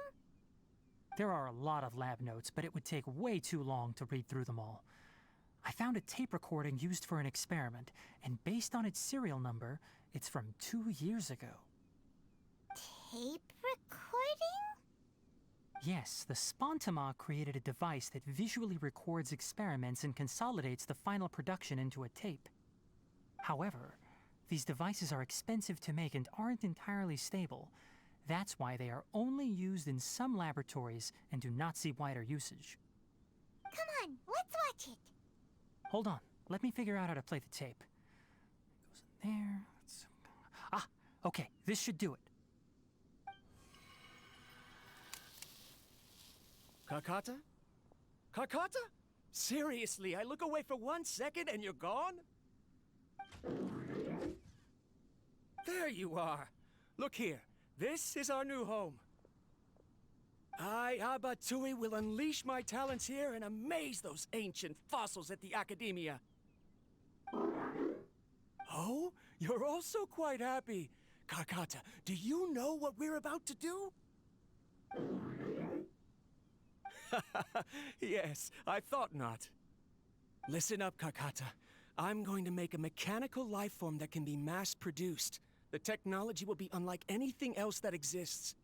There are a lot of lab notes, but it would take way too long to read through them all. I found a tape recording used for an experiment, and based on its serial number, it's from 2 years ago. Tape recording? Yes, the Spontima created a device that visually records experiments and consolidates the final production into a tape. However, these devices are expensive to make and aren't entirely stable. That's why they are only used in some laboratories and do not see wider usage. Come on, let's watch it. Hold on, let me figure out how to play the tape. It goes in there. Ah, okay, this should do it. Karkata? Karkata? Seriously, I look away for 1 second and you're gone? There you are. Look here. This is our new home. I, Abatui, will unleash my talents here and amaze those ancient fossils at the Academia. Oh, you're also quite happy. Karkata, do you know what we're about to do? Yes, I thought not. Listen up, Karkata. I'm going to make a mechanical life form that can be mass-produced. The technology will be unlike anything else that exists.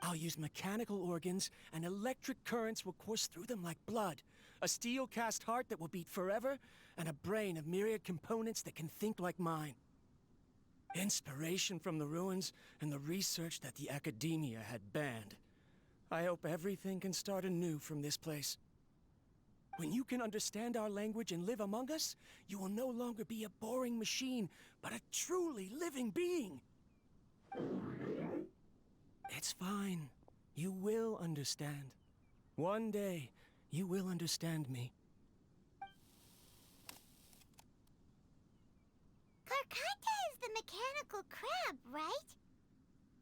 I'll use mechanical organs, and electric currents will course through them like blood. A steel-cast heart that will beat forever, and a brain of myriad components that can think like mine. Inspiration from the ruins and the research that the Academia had banned. I hope everything can start anew from this place. When you can understand our language and live among us, you will no longer be a boring machine, but a truly living being. It's fine. You will understand. One day, you will understand me. Karkata is mechanical crab, right?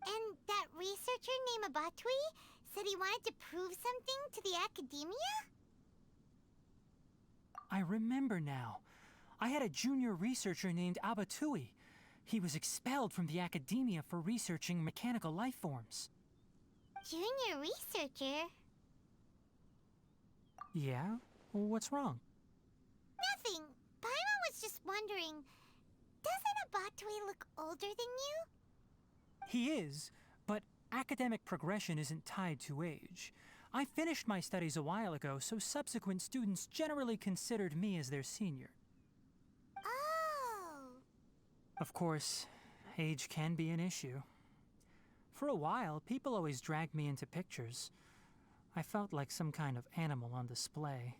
And that researcher named Abatui said he wanted to prove something to the academia? I remember now. I had a junior researcher named Abatui. He was expelled from the academia for researching mechanical life forms. Junior researcher? Yeah? What's wrong? Nothing. Paimon was just wondering, doesn't Abatui look older than you? He is, but academic progression isn't tied to age. I finished my studies a while ago, so subsequent students generally considered me as their senior. Oh. Of course, age can be an issue. For a while, people always dragged me into pictures. I felt like some kind of animal on display.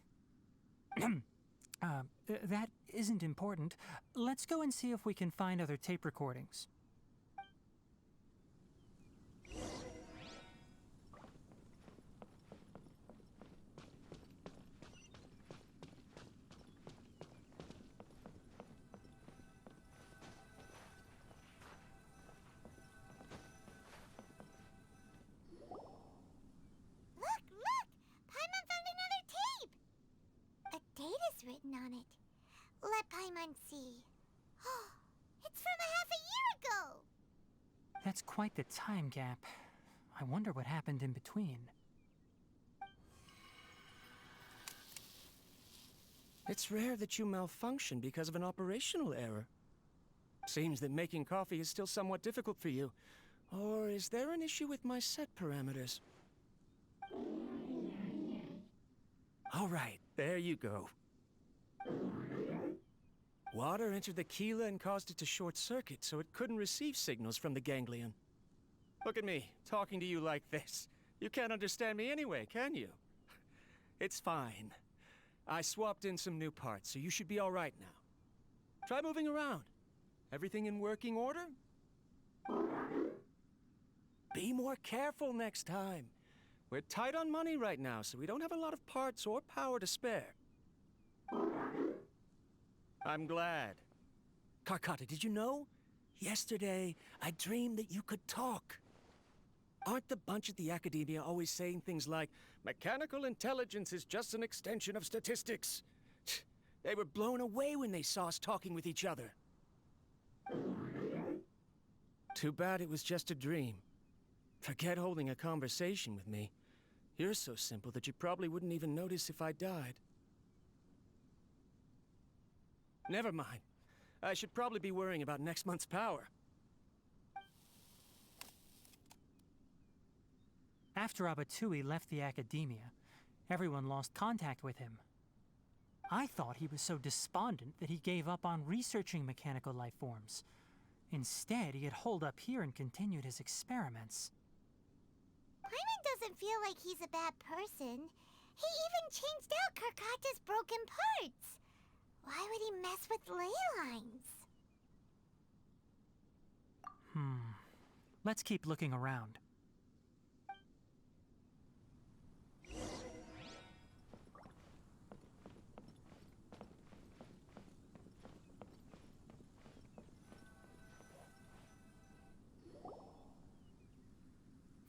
That isn't important. Let's go and see if we can find other tape recordings. Look! Paimon found another tape! A date is written on it. Let Paimon see. It's from a half a year ago! That's quite the time gap. I wonder what happened in between. It's rare that you malfunction because of an operational error. Seems that making coffee is still somewhat difficult for you. Or is there an issue with my set parameters? All right, there you go. Water entered the Keela and caused it to short-circuit, so it couldn't receive signals from the ganglion. Look at me, talking to you like this. You can't understand me anyway, can you? It's fine. I swapped in some new parts, so you should be all right now. Try moving around. Everything in working order? Be more careful next time. We're tight on money right now, so we don't have a lot of parts or power to spare. I'm glad. Karkata, did you know? Yesterday, I dreamed that you could talk. Aren't the bunch at the Academia always saying things like, mechanical intelligence is just an extension of statistics? They were blown away when they saw us talking with each other. Too bad it was just a dream. Forget holding a conversation with me. You're so simple that you probably wouldn't even notice if I died. Never mind. I should probably be worrying about next month's power. After Abatui left the academia, everyone lost contact with him. I thought he was so despondent that he gave up on researching mechanical life forms. Instead, he had holed up here and continued his experiments. Paimon doesn't feel like he's a bad person. He even changed out Karkata's broken parts. Why would he mess with ley lines? Let's keep looking around.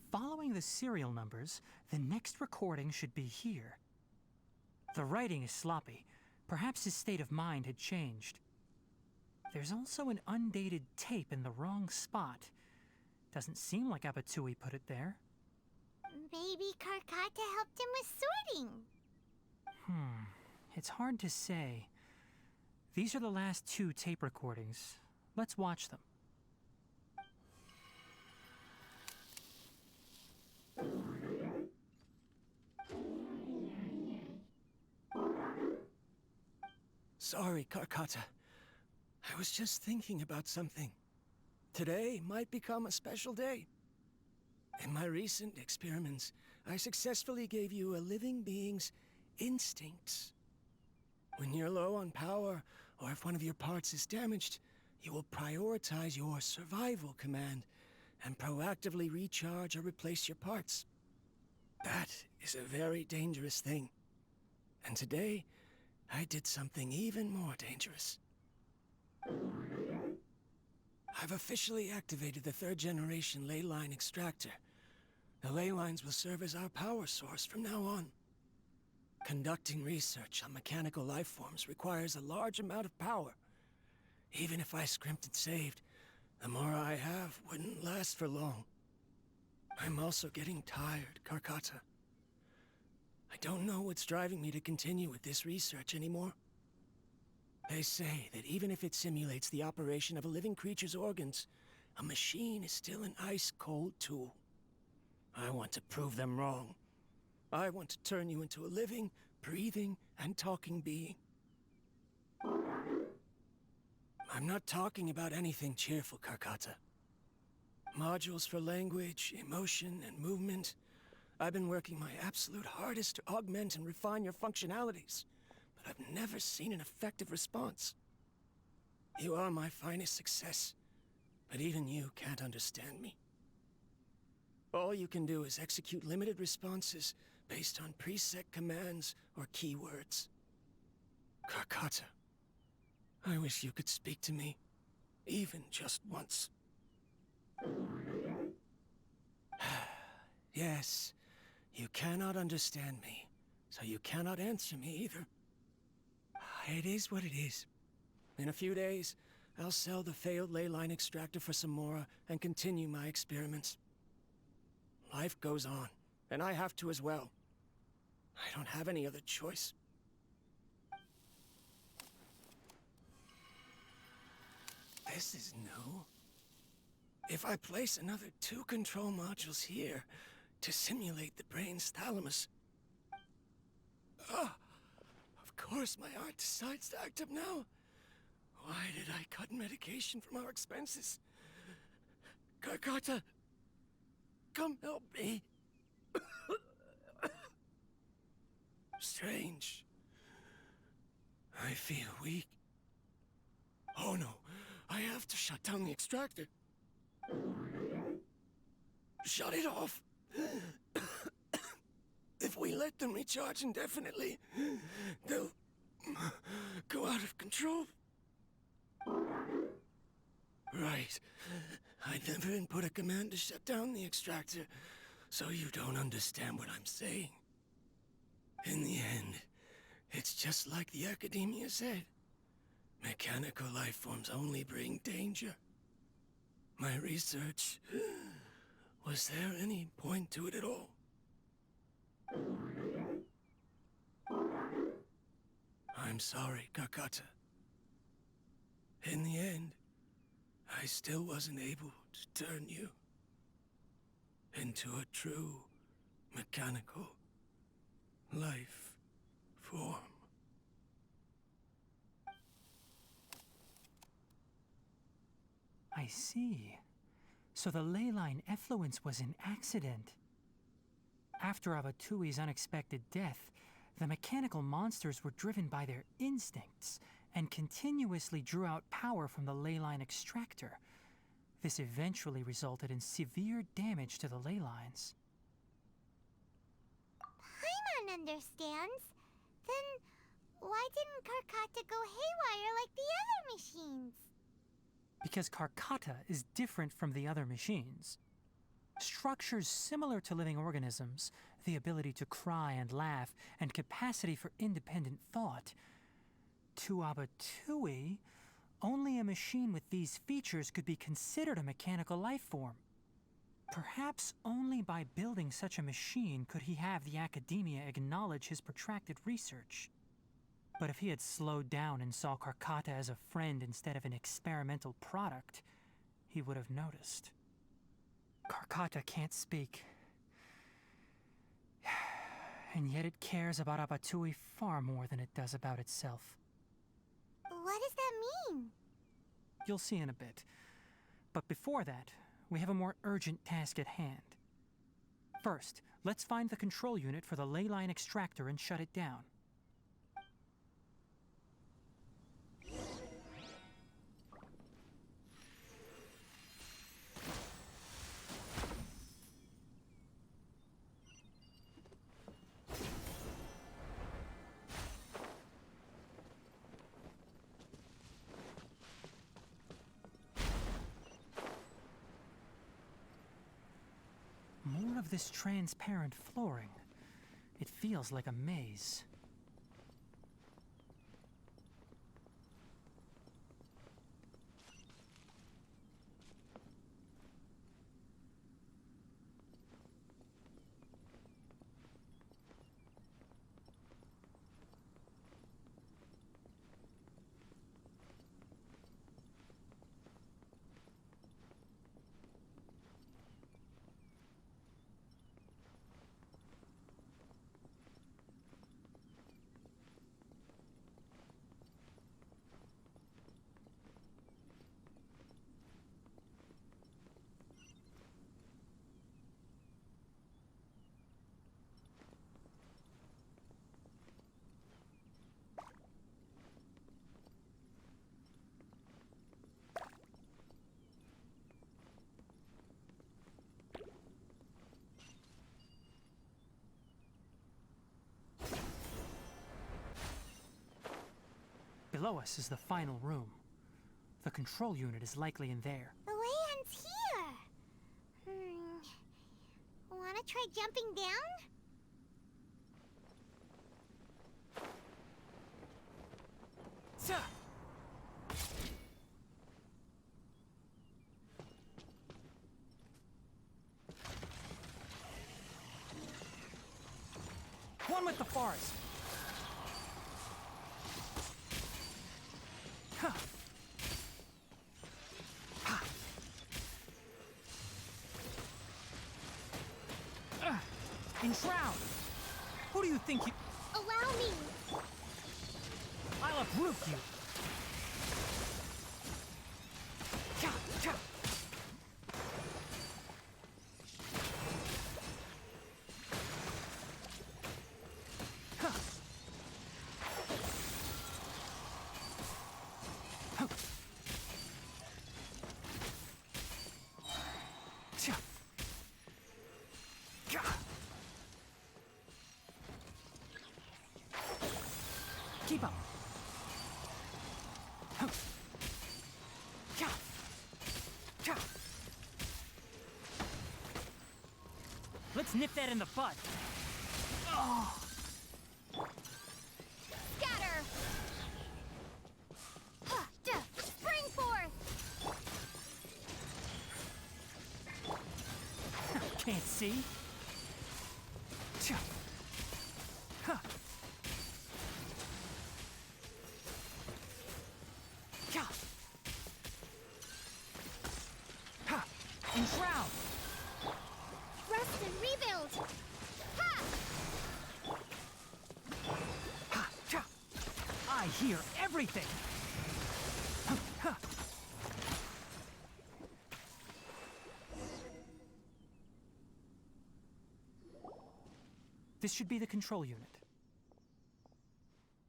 Following the serial numbers, the next recording should be here. The writing is sloppy. Perhaps his state of mind had changed. There's also an undated tape in the wrong spot. Doesn't seem like Abatui put it there. Maybe Karkata helped him with sorting. It's hard to say. These are the last 2 tape recordings. Let's watch them. Sorry, Karkata. I was just thinking about something. Today might become a special day. In my recent experiments, I successfully gave you a living being's instincts. When you're low on power, or if one of your parts is damaged, you will prioritize your survival command and proactively recharge or replace your parts. That is a very dangerous thing. And today, I did something even more dangerous. I've officially activated the third-generation ley line extractor. The ley lines will serve as our power source from now on. Conducting research on mechanical life forms requires a large amount of power. Even if I scrimped and saved, the more I have wouldn't last for long. I'm also getting tired, Karkata. I don't know what's driving me to continue with this research anymore. They say that even if it simulates the operation of a living creature's organs, a machine is still an ice-cold tool. I want to prove them wrong. I want to turn you into a living, breathing, and talking being. I'm not talking about anything cheerful, Karkata. Modules for language, emotion, and movement. I've been working my absolute hardest to augment and refine your functionalities, but I've never seen an effective response. You are my finest success, but even you can't understand me. All you can do is execute limited responses based on preset commands or keywords. Karkata, I wish you could speak to me, even just once. Yes, you cannot understand me, so you cannot answer me either. It is what it is. In a few days, I'll sell the failed ley line extractor for some more and continue my experiments. Life goes on, and I have to as well. I don't have any other choice. This is new. If I place another 2 control modules here to simulate the brain's thalamus... of course my heart decides to act up now. Why did I cut medication from our expenses? Karkata, come help me. Strange. I feel weak. Oh no, I have to shut down the extractor. Shut it off. If we let them recharge indefinitely, they'll go out of control. Right. I never input a command to shut down the extractor, so you don't understand what I'm saying. In the end, it's just like the Academia said. Mechanical life forms only bring danger. My research... Was there any point to it at all? I'm sorry, Karkata. In the end, I still wasn't able to turn you into a true mechanical life form. I see. So the ley line effluence was an accident. After Abatui's unexpected death, the mechanical monsters were driven by their instincts and continuously drew out power from the ley line extractor. This eventually resulted in severe damage to the ley lines. Paimon understands. Then why didn't Karkata go haywire like the other machines? Because Karkata is different from the other machines. Structures similar to living organisms, the ability to cry and laugh, and capacity for independent thought. To Abatui, only a machine with these features could be considered a mechanical life form. Perhaps only by building such a machine could he have the Academia acknowledge his protracted research. But if he had slowed down and saw Karkata as a friend instead of an experimental product, he would have noticed. Karkata can't speak. And yet it cares about Abatui far more than it does about itself. What does that mean? You'll see in a bit. But before that, we have a more urgent task at hand. First, let's find the control unit for the ley line extractor and shut it down. of this transparent flooring. It feels like a maze. Below us is the final room. The control unit is likely in there. The way ends here. Wanna try jumping down? Sir! One with the forest. Huh. Ha. Enshroud! Who do you think you... Allow me. I'll uproot you! Cha, cha. Huh. Huh. Cha. Cha. Keep up. Huh. Cha. Cha. Let's nip that in the bud. Oh. Scatter. Spring forth. Can't see. Cha. Huh. Cha. Ha. Enshroud. Rest and rebuild. Ha! Ha. Cha. I hear everything. Huh. Huh. This should be the control unit.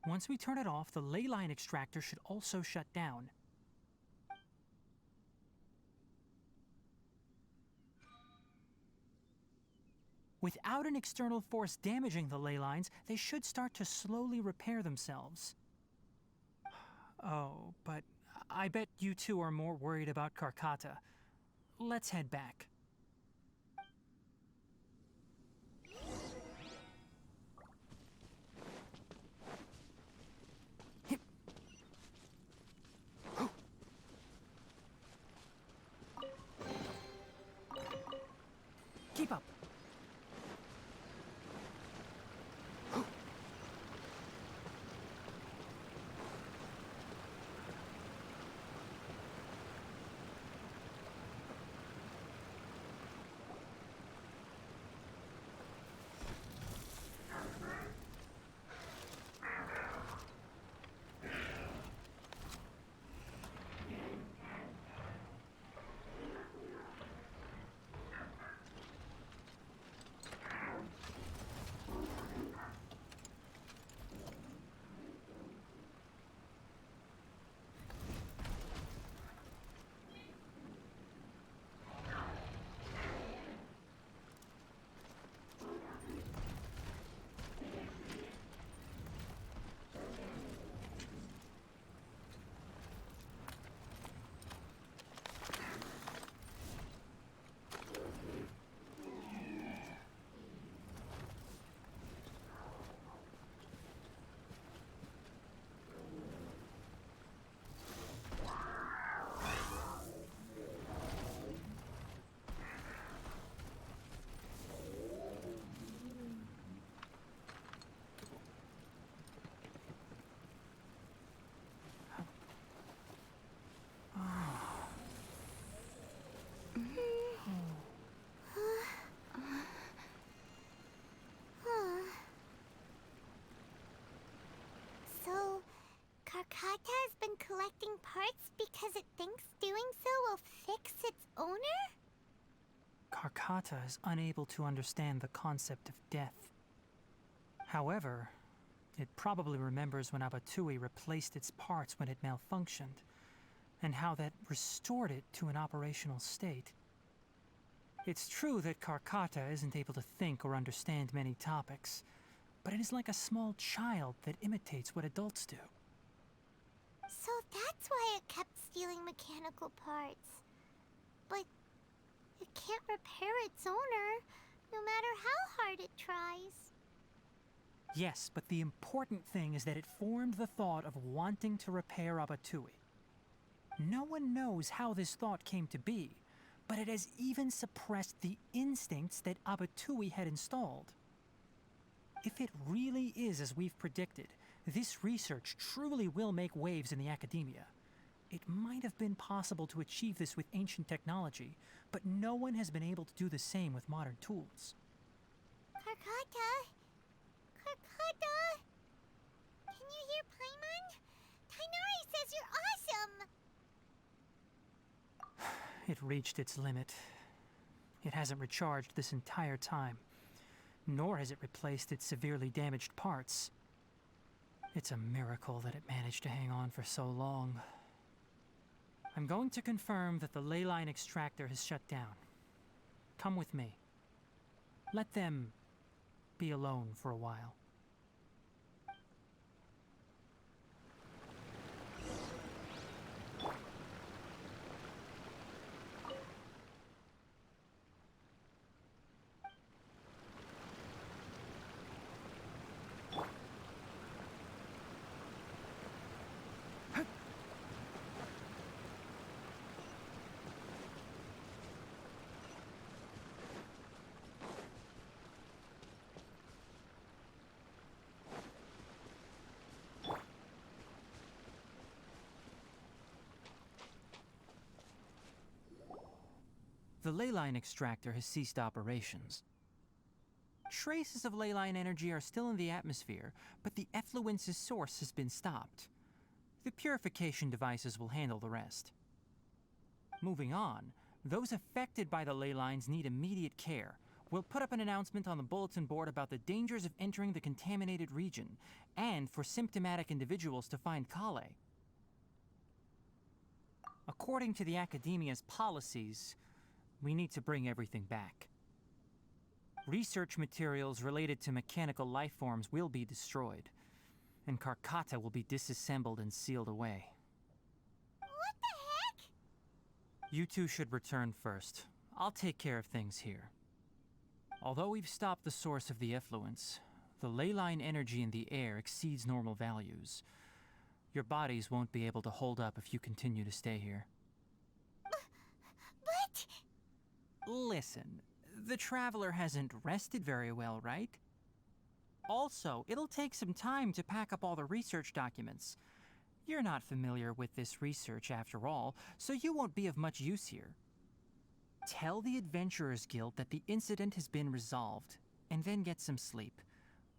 Once we turn it off, the ley line extractor should also shut down. Without an external force damaging the ley lines, they should start to slowly repair themselves. Oh, but I bet you two are more worried about Karkata. Let's head back. Keep up. collecting parts because it thinks doing so will fix its owner? Karkata is unable to understand the concept of death. However, it probably remembers when Abatui replaced its parts when it malfunctioned, and how that restored it to an operational state. It's true that Karkata isn't able to think or understand many topics, but it is like a small child that imitates what adults do. So that's why it kept stealing mechanical parts. But it can't repair its owner, no matter how hard it tries. Yes, but the important thing is that it formed the thought of wanting to repair Abatui. No one knows how this thought came to be, but it has even suppressed the instincts that Abatui had installed. If it really is as we've predicted, this research truly will make waves in the academia. It might have been possible to achieve this with ancient technology, but no one has been able to do the same with modern tools. Karkata? Karkata? Can you hear Paimon? Tighnari says you're awesome! It reached its limit. It hasn't recharged this entire time, nor has it replaced its severely damaged parts. It's a miracle that it managed to hang on for so long. I'm going to confirm that the ley line extractor has shut down. Come with me. Let them be alone for a while. The ley line extractor has ceased operations. Traces of ley line energy are still in the atmosphere, but the effluence's source has been stopped. The purification devices will handle the rest. Moving on, those affected by the ley lines need immediate care. We'll put up an announcement on the bulletin board about the dangers of entering the contaminated region, and for symptomatic individuals to find Kale. According to the Academia's policies, we need to bring everything back. Research materials related to mechanical life forms will be destroyed, and Karkata will be disassembled and sealed away. What the heck? You two should return first. I'll take care of things here. Although we've stopped the source of the effluence, the ley line energy in the air exceeds normal values. Your bodies won't be able to hold up if you continue to stay here. But... Listen, the Traveler hasn't rested very well, right? Also, it'll take some time to pack up all the research documents. You're not familiar with this research after all, so you won't be of much use here. Tell the Adventurers Guild that the incident has been resolved, and then get some sleep.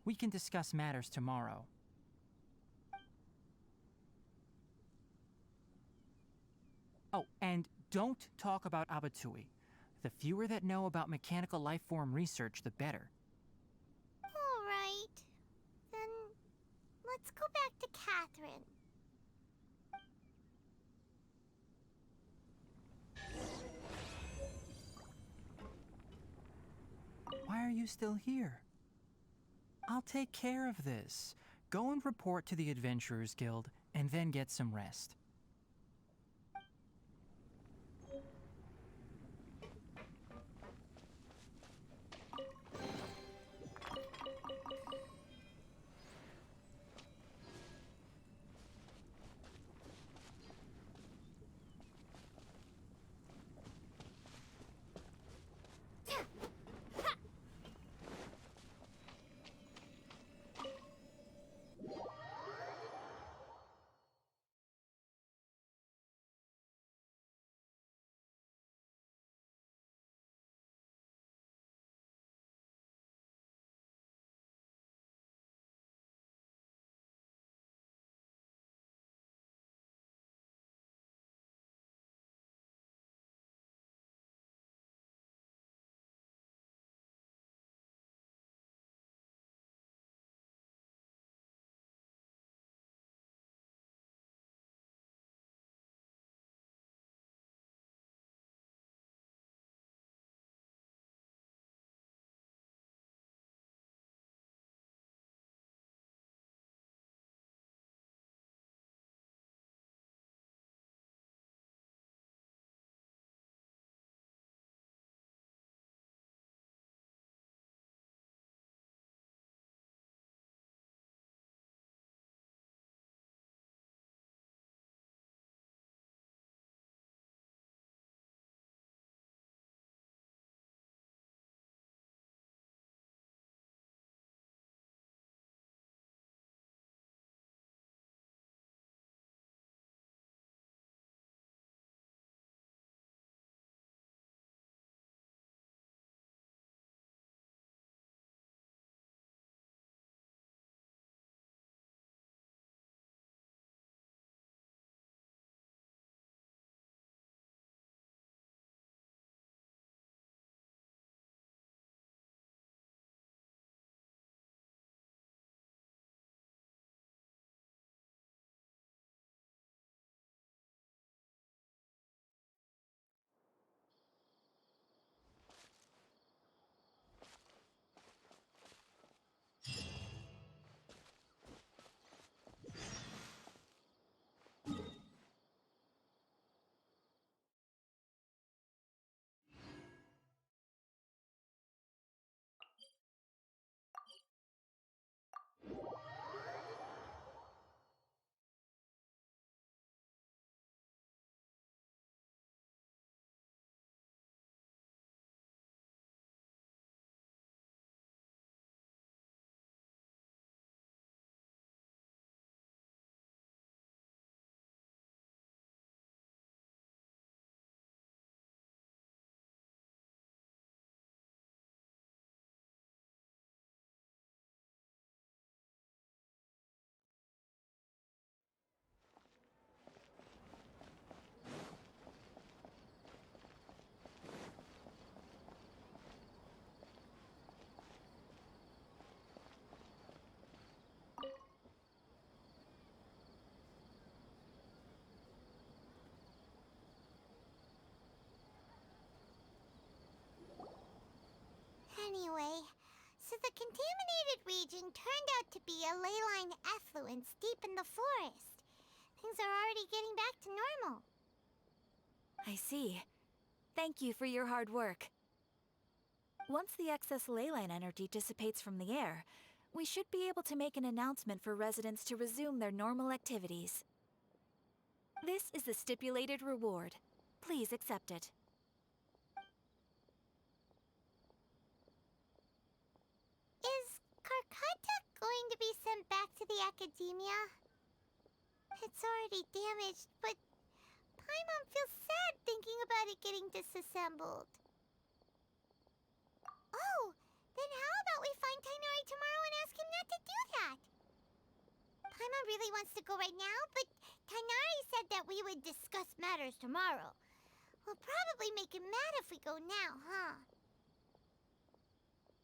We can discuss matters tomorrow. Oh, and don't talk about Abatui. The fewer that know about mechanical life form research, the better. All right. Then let's go back to Catherine. Why are you still here? I'll take care of this. Go and report to the Adventurers Guild, and then get some rest. Anyway, so the contaminated region turned out to be a ley line effluence deep in the forest. Things are already getting back to normal. I see. Thank you for your hard work. Once the excess ley line energy dissipates from the air, we should be able to make an announcement for residents to resume their normal activities. This is the stipulated reward. Please accept it. Is Karkata going to be sent back to the academia? It's already damaged, but Paimon feels sad thinking about it getting disassembled. Oh, then how about we find Tighnari tomorrow and ask him not to do that? Paimon really wants to go right now, but Tighnari said that we would discuss matters tomorrow. We'll probably make him mad if we go now, huh?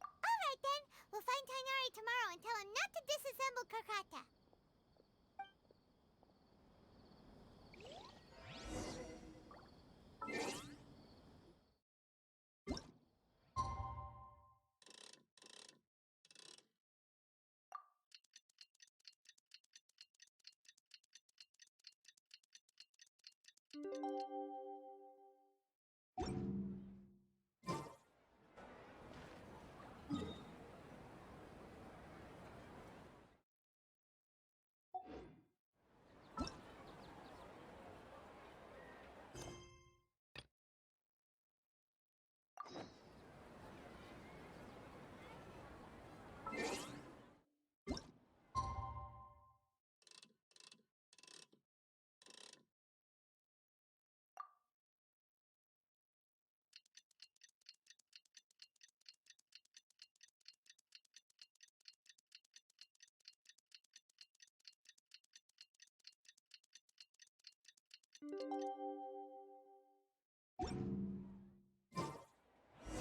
Alright then, we'll find Tighnari tomorrow and tell him not to disassemble Karkata.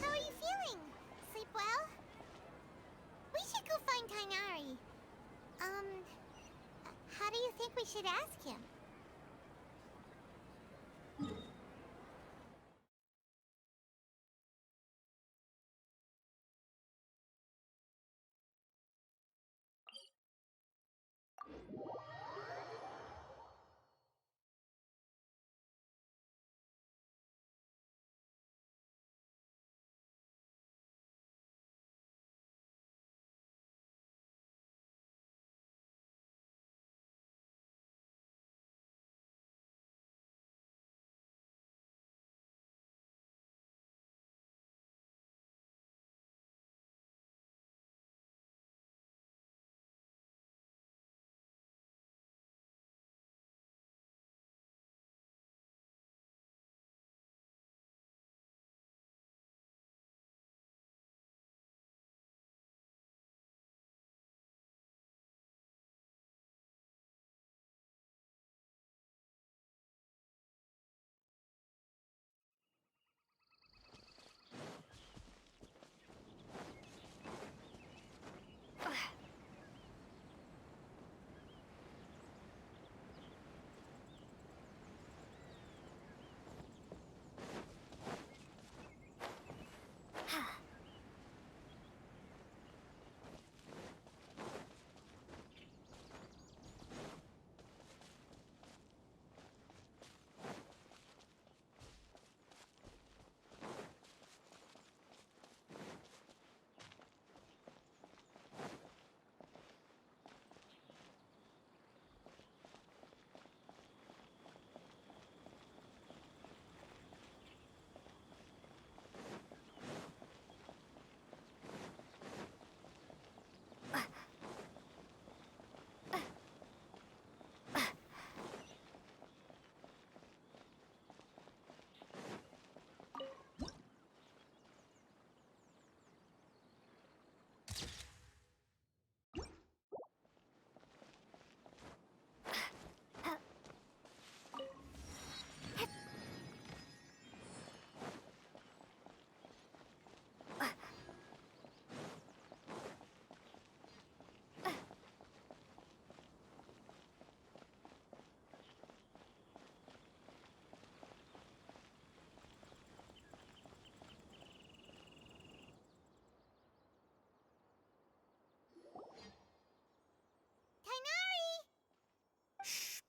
How are you feeling? Sleep well? We should go find Tighnari. How do you think we should ask him?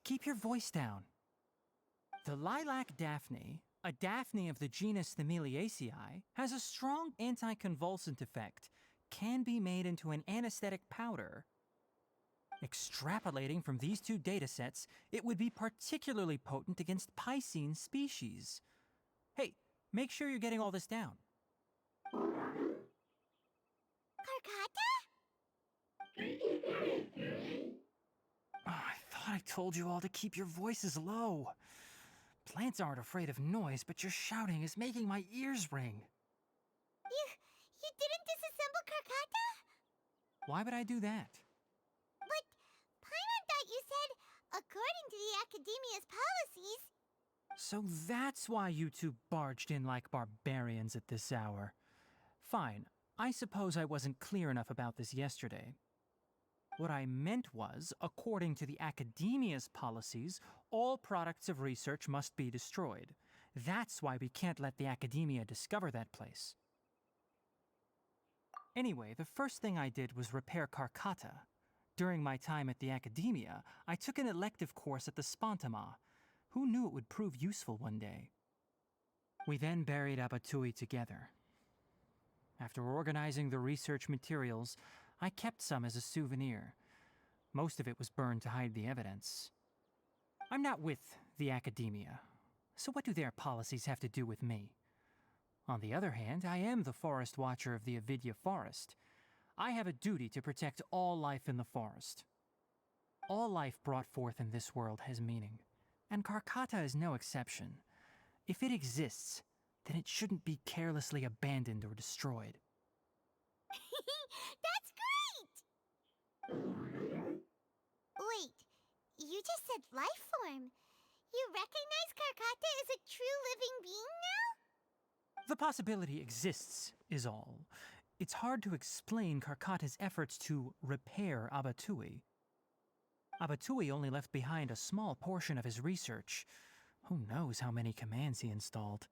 keep your voice down. The lilac daphne, a daphne of the genus Thameliaceae, has a strong anticonvulsant effect, can be made into an anesthetic powder. Extrapolating from these two datasets, it would be particularly potent against Piscine species. Hey, make sure you're getting all this down. Karkata? Oh, I thought I told you all to keep your voices low. Plants aren't afraid of noise, but your shouting is making my ears ring. You didn't disassemble Karkata? Why would I do that? But Paimon thought you said, according to the Academia's policies... So that's why you two barged in like barbarians at this hour. Fine, I suppose I wasn't clear enough about this yesterday. What I meant was, according to the Academia's policies, all products of research must be destroyed. That's why we can't let the Academia discover that place. Anyway, the first thing I did was repair Karkata. During my time at the Academia, I took an elective course at the Spontama. Who knew it would prove useful one day? We then buried Abatui together. After organizing the research materials, I kept some as a souvenir. Most of it was burned to hide the evidence. I'm not with the Academia, so what do their policies have to do with me? On the other hand, I am the Forest Watcher of the Avidya Forest. I have a duty to protect all life in the forest. All life brought forth in this world has meaning, and Karkata is no exception. If it exists, then it shouldn't be carelessly abandoned or destroyed. That's great! Wait, you just said life form. You recognize Karkata as a true living being now? The possibility exists, is all. It's hard to explain Karkata's efforts to repair Abatui. Abatui only left behind a small portion of his research. Who knows how many commands he installed?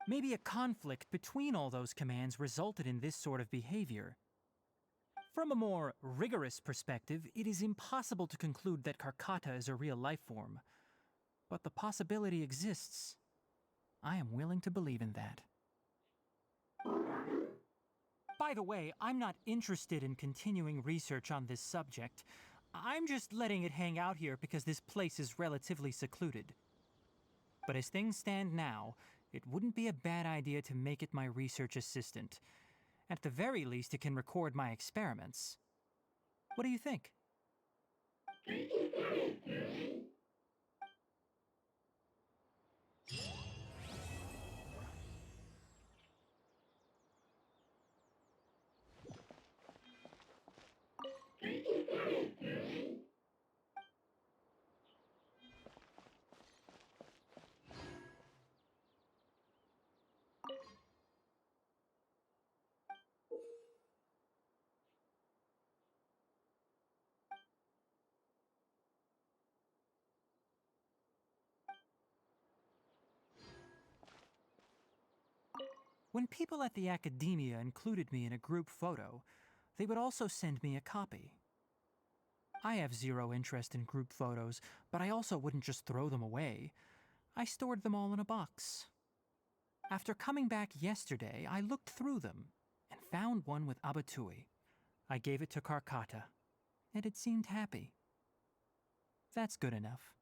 Maybe a conflict between all those commands resulted in this sort of behavior. From a more rigorous perspective, it is impossible to conclude that Karkata is a real life form. But the possibility exists. I am willing to believe in that. By the way, I'm not interested in continuing research on this subject. I'm just letting it hang out here because this place is relatively secluded. But as things stand now, it wouldn't be a bad idea to make it my research assistant. At the very least, it can record my experiments. What do you think? When people at the Academia included me in a group photo, they would also send me a copy. I have zero interest in group photos, but I also wouldn't just throw them away. I stored them all in a box. After coming back yesterday, I looked through them and found one with Abatui. I gave it to Karkata, and it seemed happy. That's good enough.